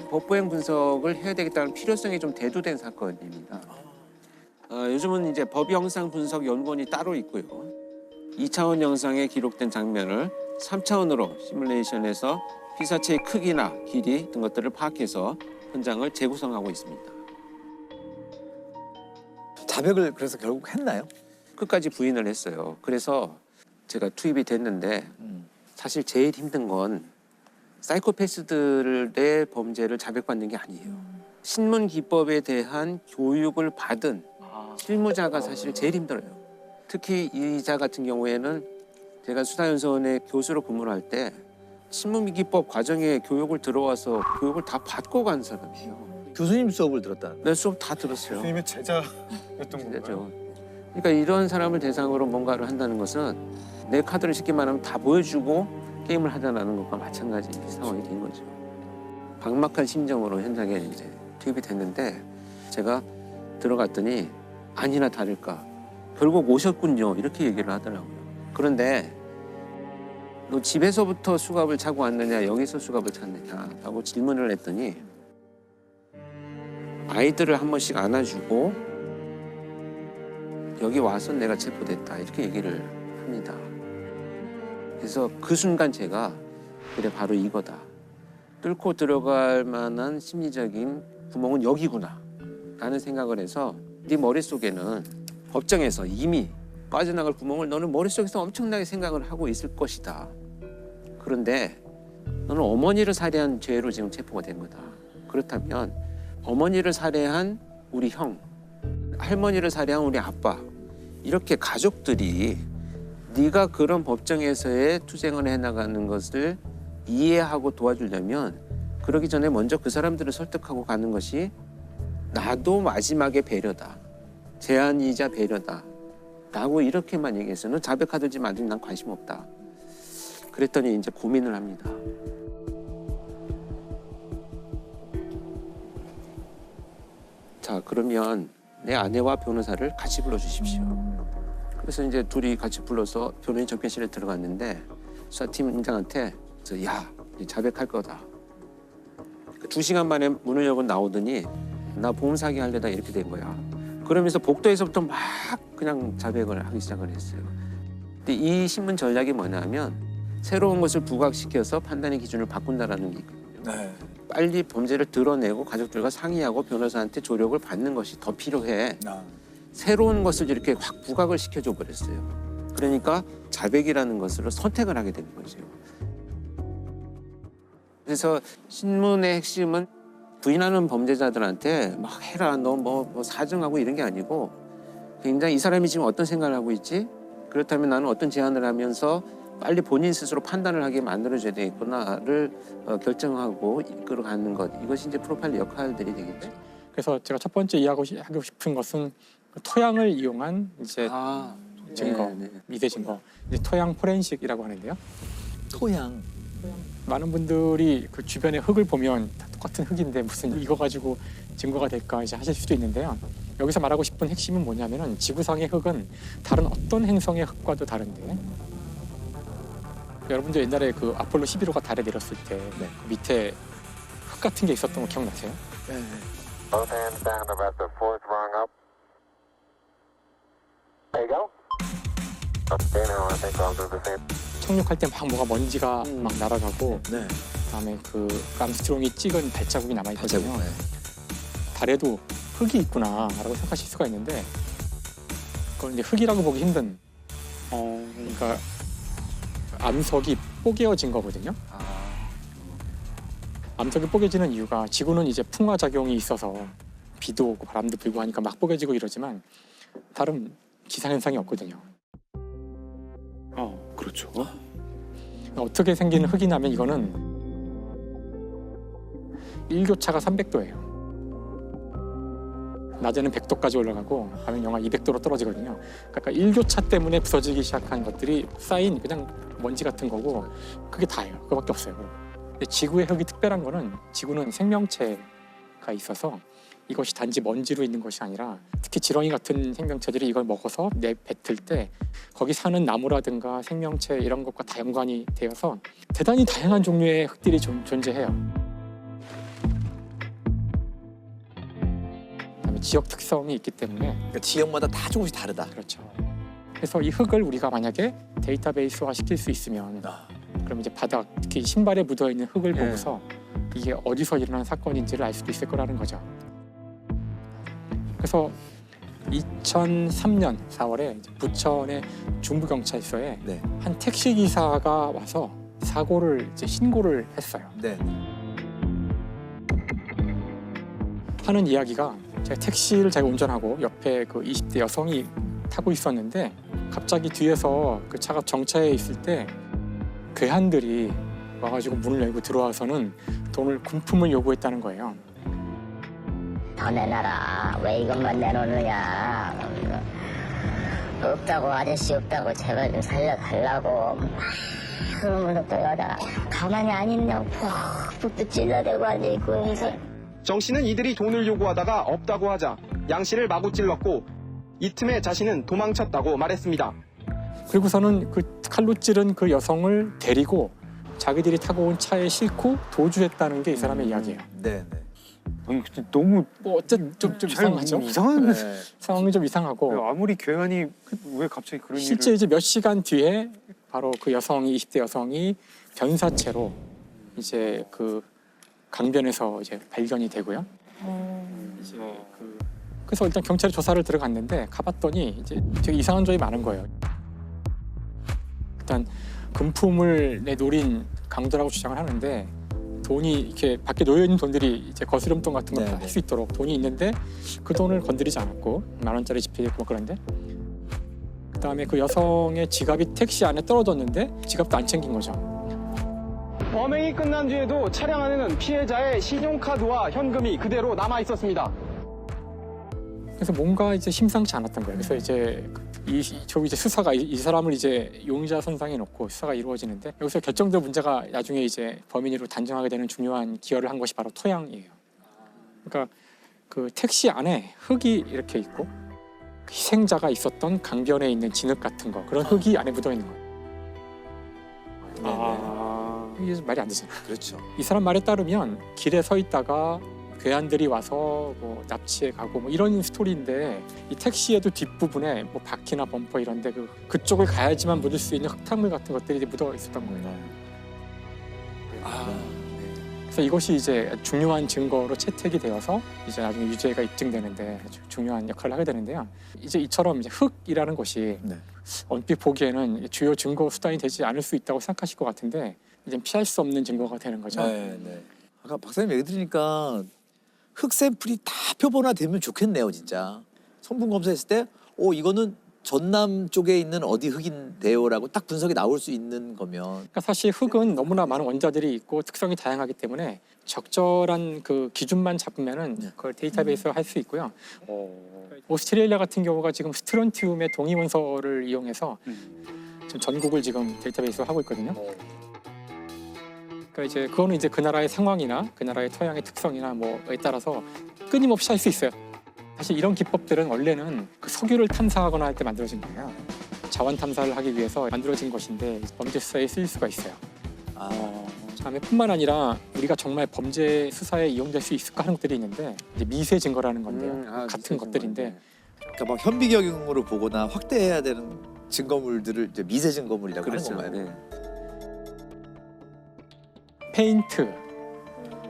법부행 분석을 해야 되겠다는 필요성이 좀 대두된 사건입니다. 요즘은 이제 법영상 분석 연구원이 따로 있고요. 2차원 영상에 기록된 장면을 3차원으로 시뮬레이션해서 피사체의 크기나 길이 등 것들을 파악해서 현장을 재구성하고 있습니다. 자백을 그래서 결국 했나요? 끝까지 부인을 했어요. 그래서 제가 투입이 됐는데 사실 제일 힘든 건 사이코패스들의 범죄를 자백받는 게 아니에요. 신문 기법에 대한 교육을 받은 실무자가 사실 제일 힘들어요. 특히 이자 같은 경우에는 제가 수사연수원에 교수로 근무를 할 때 신문기법 과정에 교육을 들어와서 교육을 다 받고 간 사람이에요. 교수님 수업을 들었다? 네, 수업 다 들었어요. 교수님의 제자였던 건가요? 그러니까 이런 사람을 대상으로 뭔가를 한다는 것은 내 카드를 쉽게 말하면 다 보여주고 게임을 하자는 것과 마찬가지 상황이 된 거죠. 막막한 심정으로 현장에 이제 투입이 됐는데 제가 들어갔더니 아니나 다를까 결국 오셨군요 이렇게 얘기를 하더라고요. 그런데 너 집에서부터 수갑을 차고 왔느냐 여기서 수갑을 찼느냐 하고 질문을 했더니 아이들을 한 번씩 안아주고 여기 와서 내가 체포됐다 이렇게 얘기를 합니다. 그래서 그 순간 제가 그래 바로 이거다. 뚫고 들어갈 만한 심리적인 구멍은 여기구나 라는 생각을 해서 네 머릿속에는 법정에서 이미 빠져나갈 구멍을 너는 머릿속에서 엄청나게 생각을 하고 있을 것이다. 그런데 너는 어머니를 살해한 죄로 지금 체포가 된 거다. 그렇다면 어머니를 살해한 우리 형, 할머니를 살해한 우리 아빠 이렇게 가족들이 네가 그런 법정에서의 투쟁을 해나가는 것을 이해하고 도와주려면 그러기 전에 먼저 그 사람들을 설득하고 가는 것이 나도 마지막에 배려다. 제안이자 배려다. 라고 이렇게만 얘기했어요. 너 자백하든지 말든지 난 관심 없다. 그랬더니 이제 고민을 합니다. 자, 그러면 내 아내와 변호사를 같이 불러주십시오. 그래서 이제 둘이 같이 불러서 변호인 접견실에 들어갔는데 수사팀장한테 야, 자백할 거다. 2시간 만에 문을 열고 나오더니 나 보험 사기 하려다 이렇게 된 거야. 그러면서 복도에서부터 막 그냥 자백을 하기 시작을 했어요. 근데 이 신문 전략이 뭐냐면 새로운 것을 부각시켜서 판단의 기준을 바꾼다라는 게 있거든요. 빨리 범죄를 드러내고 가족들과 상의하고 변호사한테 조력을 받는 것이 더 필요해. 새로운 것을 이렇게 확 부각을 시켜줘 버렸어요. 그러니까 자백이라는 것으로 선택을 하게 되는 거죠. 그래서 신문의 핵심은 부인하는 범죄자들한테 막 해라, 너 뭐 사증하고 이런 게 아니고 굉장히 이 사람이 지금 어떤 생각을 하고 있지? 그렇다면 나는 어떤 제안을 하면서 빨리 본인 스스로 판단을 하게 만들어줘야 되겠구나를 결정하고 이끌어가는 것. 이것이 이제 프로파일러 역할들이 되겠죠. 그래서 제가 첫 번째 이야기하고 싶은 것은 토양을 이용한 이제 증거, 미세 증거, 이제 토양 포렌식이라고 하는데요. 토양. 많은 분들이 그 주변의 흙을 보면 다 똑같은 흙인데 무슨 이거 가지고 증거가 될까 이제 하실 수도 있는데요. 여기서 말하고 싶은 핵심은 뭐냐면은 지구상의 흙은 다른 어떤 행성의 흙과도 다른데 여러분들 옛날에 그 아폴로 11호가 달에 내렸을 때 그 밑에 흙 같은 게 있었던 거 기억나세요? 네. Both hands down about the fourth rung up. There you go. Okay, now I think I'll do the same. 착륙할 때 막 뭐가 먼지가 막 날아가고 네. 그다음에 그 암스트롱이 찍은 발자국이 남아있거든요. 발자국, 네. 달에도 흙이 있구나라고 생각하실 수가 있는데 그걸 이제 흙이라고 보기 힘든 그러니까 암석이 뽀개어진 거거든요. 암석이 뽀개지는 이유가 지구는 이제 풍화 작용이 있어서 비도 오고 바람도 불고 하니까 막 뽀개지고 이러지만 다른 기상현상이 없거든요. 그렇죠. 어떻게 생긴 흙이냐면 이거는 일교차가 300도예요. 낮에는 100도까지 올라가고 밤엔 영하 200도로 떨어지거든요. 그러니까 일교차 때문에 부서지기 시작한 것들이 쌓인 그냥 먼지 같은 거고 그게 다예요. 그거밖에 없어요. 근데 지구의 흙이 특별한 거는 지구는 생명체가 있어서 이것이 단지 먼지로 있는 것이 아니라 특히 지렁이 같은 생명체들이 이걸 먹어서 내뱉을 때 거기 사는 나무라든가 생명체 이런 것과 다 연관이 되어서 대단히 다양한 종류의 흙들이 존재해요. 그다음에 지역 특성이 있기 때문에 그러니까 지역마다 다 조금씩 다르다. 그렇죠. 그래서 이 흙을 우리가 만약에 데이터베이스화 시킬 수 있으면 그럼 이제 바닥 특히 신발에 묻어 있는 흙을 보고서 이게 어디서 일어난 사건인지를 알 수도 있을 거라는 거죠. 그래서 2003년 4월에 부천의 중부경찰서에 한 택시 기사가 와서 사고를 이제 신고를 했어요. 네. 하는 이야기가 제가 운전하고 옆에 그 20대 여성이 타고 있었는데 갑자기 뒤에서 그 차가 정차해 있을 때 괴한들이 와가지고 문을 열고 들어와서는 금품을 요구했다는 거예요. 더 내놔라. 왜 이것만 내놓느냐. 없다고 아저씨 없다고 제발 좀 살려달라고. 그러면서 또 여자가 가만히 안 있냐고 푹푹 찔러대고 앉아있고 해서 정 씨는 이들이 돈을 요구하다가 없다고 하자 양 씨를 마구 찔렀고 이 틈에 자신은 도망쳤다고 말했습니다. 그리고서는 그 칼로 찌른 그 여성을 데리고 자기들이 타고 온 차에 싣고 도주했다는 게 이 사람의 이야기예요. 네. 너무 어쨌든 좀 이상하죠. 이상한 상황이 좀 이상하고 아무리 괴한이 왜 갑자기 그런 실제 일을 이제 몇 시간 뒤에 바로 그 여성이 20대 여성이 변사체로 이제 그 강변에서 이제 발견이 되고요. 이제 그래서 일단 경찰이 조사를 들어갔는데 가봤더니 이제 되게 이상한 점이 많은 거예요. 일단 금품을 노린 강도라고 주장을 하는데 돈이 이렇게 밖에 놓여 있는 돈들이 이제 거스름돈 같은 걸 할 수 있도록 돈이 있는데 그 돈을 건드리지 않았고 10,000원짜리 지폐 있고 뭐 그런데 그다음에 그 여성의 지갑이 택시 안에 떨어졌는데 지갑도 안 챙긴 거죠. 범행이 끝난 뒤에도 차량 안에는 피해자의 신용카드와 현금이 그대로 남아 있었습니다. 그래서 뭔가 이제 심상치 않았던 거예요. 그래서 이제 이제 수사가 이 사람을 이제 용의자 선상에 놓고 수사가 이루어지는데 여기서 결정적 문제가 나중에 이제 범인으로 단정하게 되는 중요한 기여를 한 것이 바로 토양이에요. 그러니까 그 택시 안에 흙이 이렇게 있고 희생자가 있었던 강변에 있는 진흙 같은 거 그런 흙이 안에 묻어 있는 거예요. 이게 말이 안 되잖아. 그렇죠. 이 사람 말에 따르면 길에 서 있다가 괴한들이 와서 뭐 납치해 가고 뭐 이런 스토리인데 이 택시에도 뒷부분에 뭐 바퀴나 범퍼 이런데 그쪽을 가야지만 묻을 수 있는 흙탕물 같은 것들이 묻어 있었던 거예요. 그래서 이것이 이제 중요한 증거로 채택이 되어서 이제 나중에 유죄가 입증되는데 아주 중요한 역할을 하게 되는데요. 이제 이처럼 이제 흙이라는 것이 얼핏 보기에는 주요 증거 수단이 되지 않을 수 있다고 생각하실 것 같은데 이제 피할 수 없는 증거가 되는 거죠. 네. 아까 박사님 얘기 들으니까 흙 샘플이 다 표본화되면 좋겠네요, 진짜. 성분 검사했을 때, 이거는 전남 쪽에 있는 어디 흙인데요라고 딱 분석이 나올 수 있는 거면. 그러니까 사실 흙은 너무나 많은 원자들이 있고 특성이 다양하기 때문에 적절한 그 기준만 잡으면은 그걸 데이터베이스화 할 수 있고요. 오스트레일리아 같은 경우가 지금 스트론튬의 동위 원소를 이용해서 지금 전국을 지금 데이터베이스화 하고 있거든요. 그러니까 이제 그거는 이제 그 나라의 상황이나 그 나라의 토양의 특성이나 뭐에 따라서 끊임없이 할 수 있어요. 사실 이런 기법들은 원래는 그 석유를 탐사하거나 할 때 만들어진 거예요. 자원 탐사를 하기 위해서 만들어진 것인데 범죄 수사에 쓰일 수가 있어요. 자매뿐만 아니라 우리가 정말 범죄 수사에 이용될 수 있을까 하는 것들이 있는데 이제 미세 증거라는 건데요. 같은 것들인데 그러니까 막 현비경으로 보거나 확대해야 되는 증거물들을 이제 미세 증거물이라고 하는 건가요? 네. 페인트,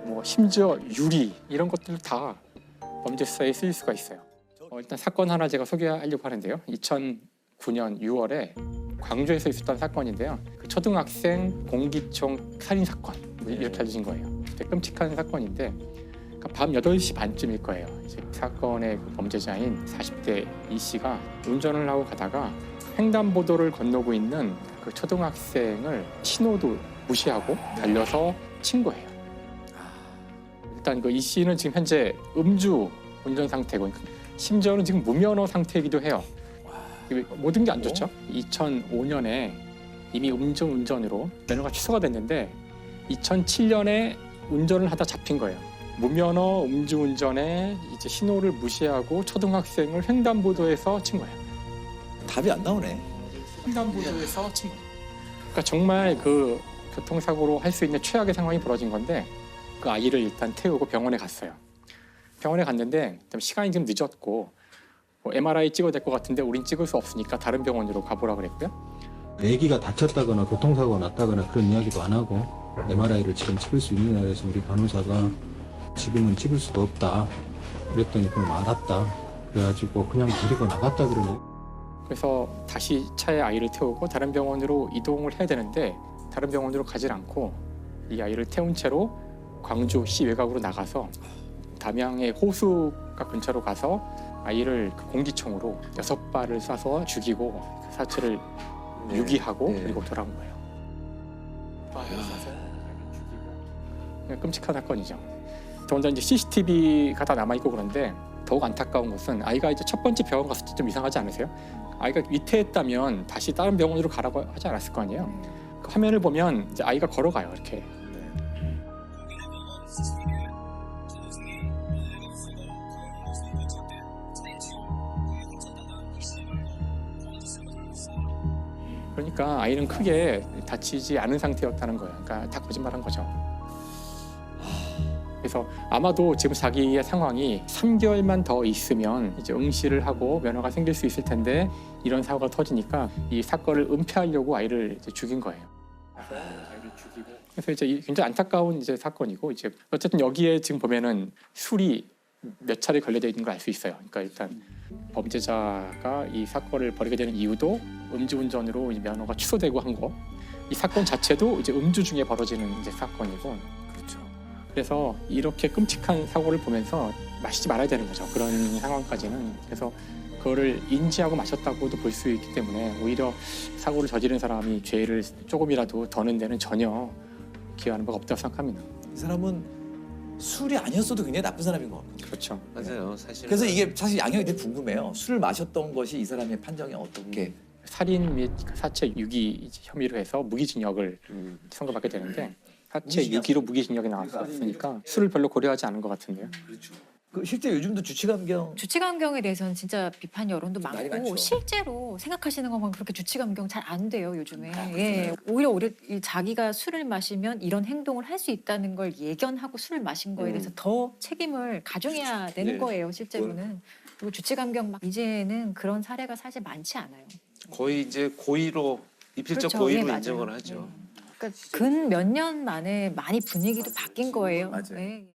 뭐 심지어 유리 이런 것들 다 범죄 수사에 쓰일 수가 있어요. 일단 사건 하나 제가 소개하려고 하는데요. 2009년 6월에 광주에서 있었던 사건인데요. 그 초등학생 공기총 살인 사건 이렇게 알려진 거예요. 되게 끔찍한 사건인데 그러니까 밤 8시 반쯤일 거예요. 이제 사건의 그 범죄자인 40대 이 씨가 운전을 하고 가다가 횡단보도를 건너고 있는 그 초등학생을 신호도 무시하고 달려서 친 거예요. 일단 그 이 씨는 지금 현재 음주 운전 상태고 심지어는 지금 무면허 상태이기도 해요. 모든 게 안 좋죠. 2005년에 이미 음주 운전으로 면허가 취소가 됐는데 2007년에 운전을 하다 잡힌 거예요. 무면허 음주 운전에 이제 신호를 무시하고 초등학생을 횡단보도에서 친 거예요. 답이 안 나오네. 횡단보도에서 친 거예요. 그러니까 정말 그 교통사고로 할 수 있는 최악의 상황이 벌어진 건데 그 아이를 일단 태우고 병원에 갔어요. 병원에 갔는데 시간이 좀 늦었고 뭐 MRI 찍어야 될 것 같은데 우린 찍을 수 없으니까 다른 병원으로 가보라 그랬고요. 아기가 다쳤다거나 교통사고가 났다거나 그런 이야기도 안 하고 MRI를 지금 찍을 수 있느냐 해서 우리 간호사가 지금은 찍을 수도 없다 그랬더니 그럼 알았다 그래가지고 그냥 데리고 나갔다 그러네. 그래서 다시 차에 아이를 태우고 다른 병원으로 이동을 해야 되는데 다른 병원으로 가질 않고 이 아이를 태운 채로 광주시 외곽으로 나가서 담양의 호수가 근처로 가서 아이를 그 공기총으로 6발을 쏴서 죽이고 사체를 유기하고 그리고 돌아온 거예요. 쏴서 끔찍한 사건이죠. 더군다나 이제 CCTV가 다 남아 있고 그런데 더욱 안타까운 것은 아이가 이제 첫 번째 병원 갔을 때 좀 이상하지 않으세요? 아이가 위태했다면 다시 다른 병원으로 가라고 하지 않았을 거 아니에요. 그 화면을 보면 이제 아이가 걸어가요 이렇게. 그러니까 아이는 크게 다치지 않은 상태였다는 거예요. 그러니까 다 거짓말한 거죠. 그래서 아마도 지금 자기의 상황이 3개월만 더 있으면 이제 응시를 하고 면허가 생길 수 있을 텐데 이런 사고가 터지니까 이 사건을 은폐하려고 아이를 이제 죽인 거예요. 그래서 이제 굉장히 안타까운 이제 사건이고 이제 어쨌든 여기에 지금 보면은 술이 몇 차례 걸려져 있는 걸 알 수 있어요. 그러니까 일단 범죄자가 이 사건을 벌이게 되는 이유도 음주운전으로 이제 면허가 취소되고 한 거. 이 사건 자체도 이제 음주 중에 벌어지는 이제 사건이고. 그렇죠. 그래서 이렇게 끔찍한 사고를 보면서 마시지 말아야 되는 거죠. 그런 상황까지는. 그래서 그거를 인지하고 마셨다고도 볼 수 있기 때문에 오히려 사고를 저지른 사람이 죄를 조금이라도 더는 데는 전혀 기여하는 바가 없다고 생각합니다. 이 사람은 술이 아니었어도 굉장히 나쁜 사람인 것 같아요. 그렇죠. 맞아요. 사실. 그래서 이게 사실 양형이 되게 궁금해요. 술을 마셨던 것이 이 사람의 판정이 어떻게? 살인 및 사체 유기 혐의로 해서 무기징역을 선고받게 되는데 사체 유기로 무기징역이 나왔으니까 술을 별로 고려하지 않은 것 같은데요. 그렇죠. 그 실제 요즘도 주치감경에 대해서는 진짜 비판 여론도 많고 많죠. 실제로 생각하시는 것만 그렇게 주치감경 잘 안 돼요 요즘에. 예. 오히려 자기가 술을 마시면 이런 행동을 할 수 있다는 걸 예견하고 술을 마신 거에 대해서 더 책임을 가중해야 되는 거예요 실제로는. 그리고 주치감경 막 이제는 그런 사례가 사실 많지 않아요. 거의 이제 고의로 이필적 그렇죠. 고의로 예, 인정을 맞아요. 하죠. 그러니까 근 몇 년 만에 많이 분위기도 바뀐 거예요. 맞아요. 네.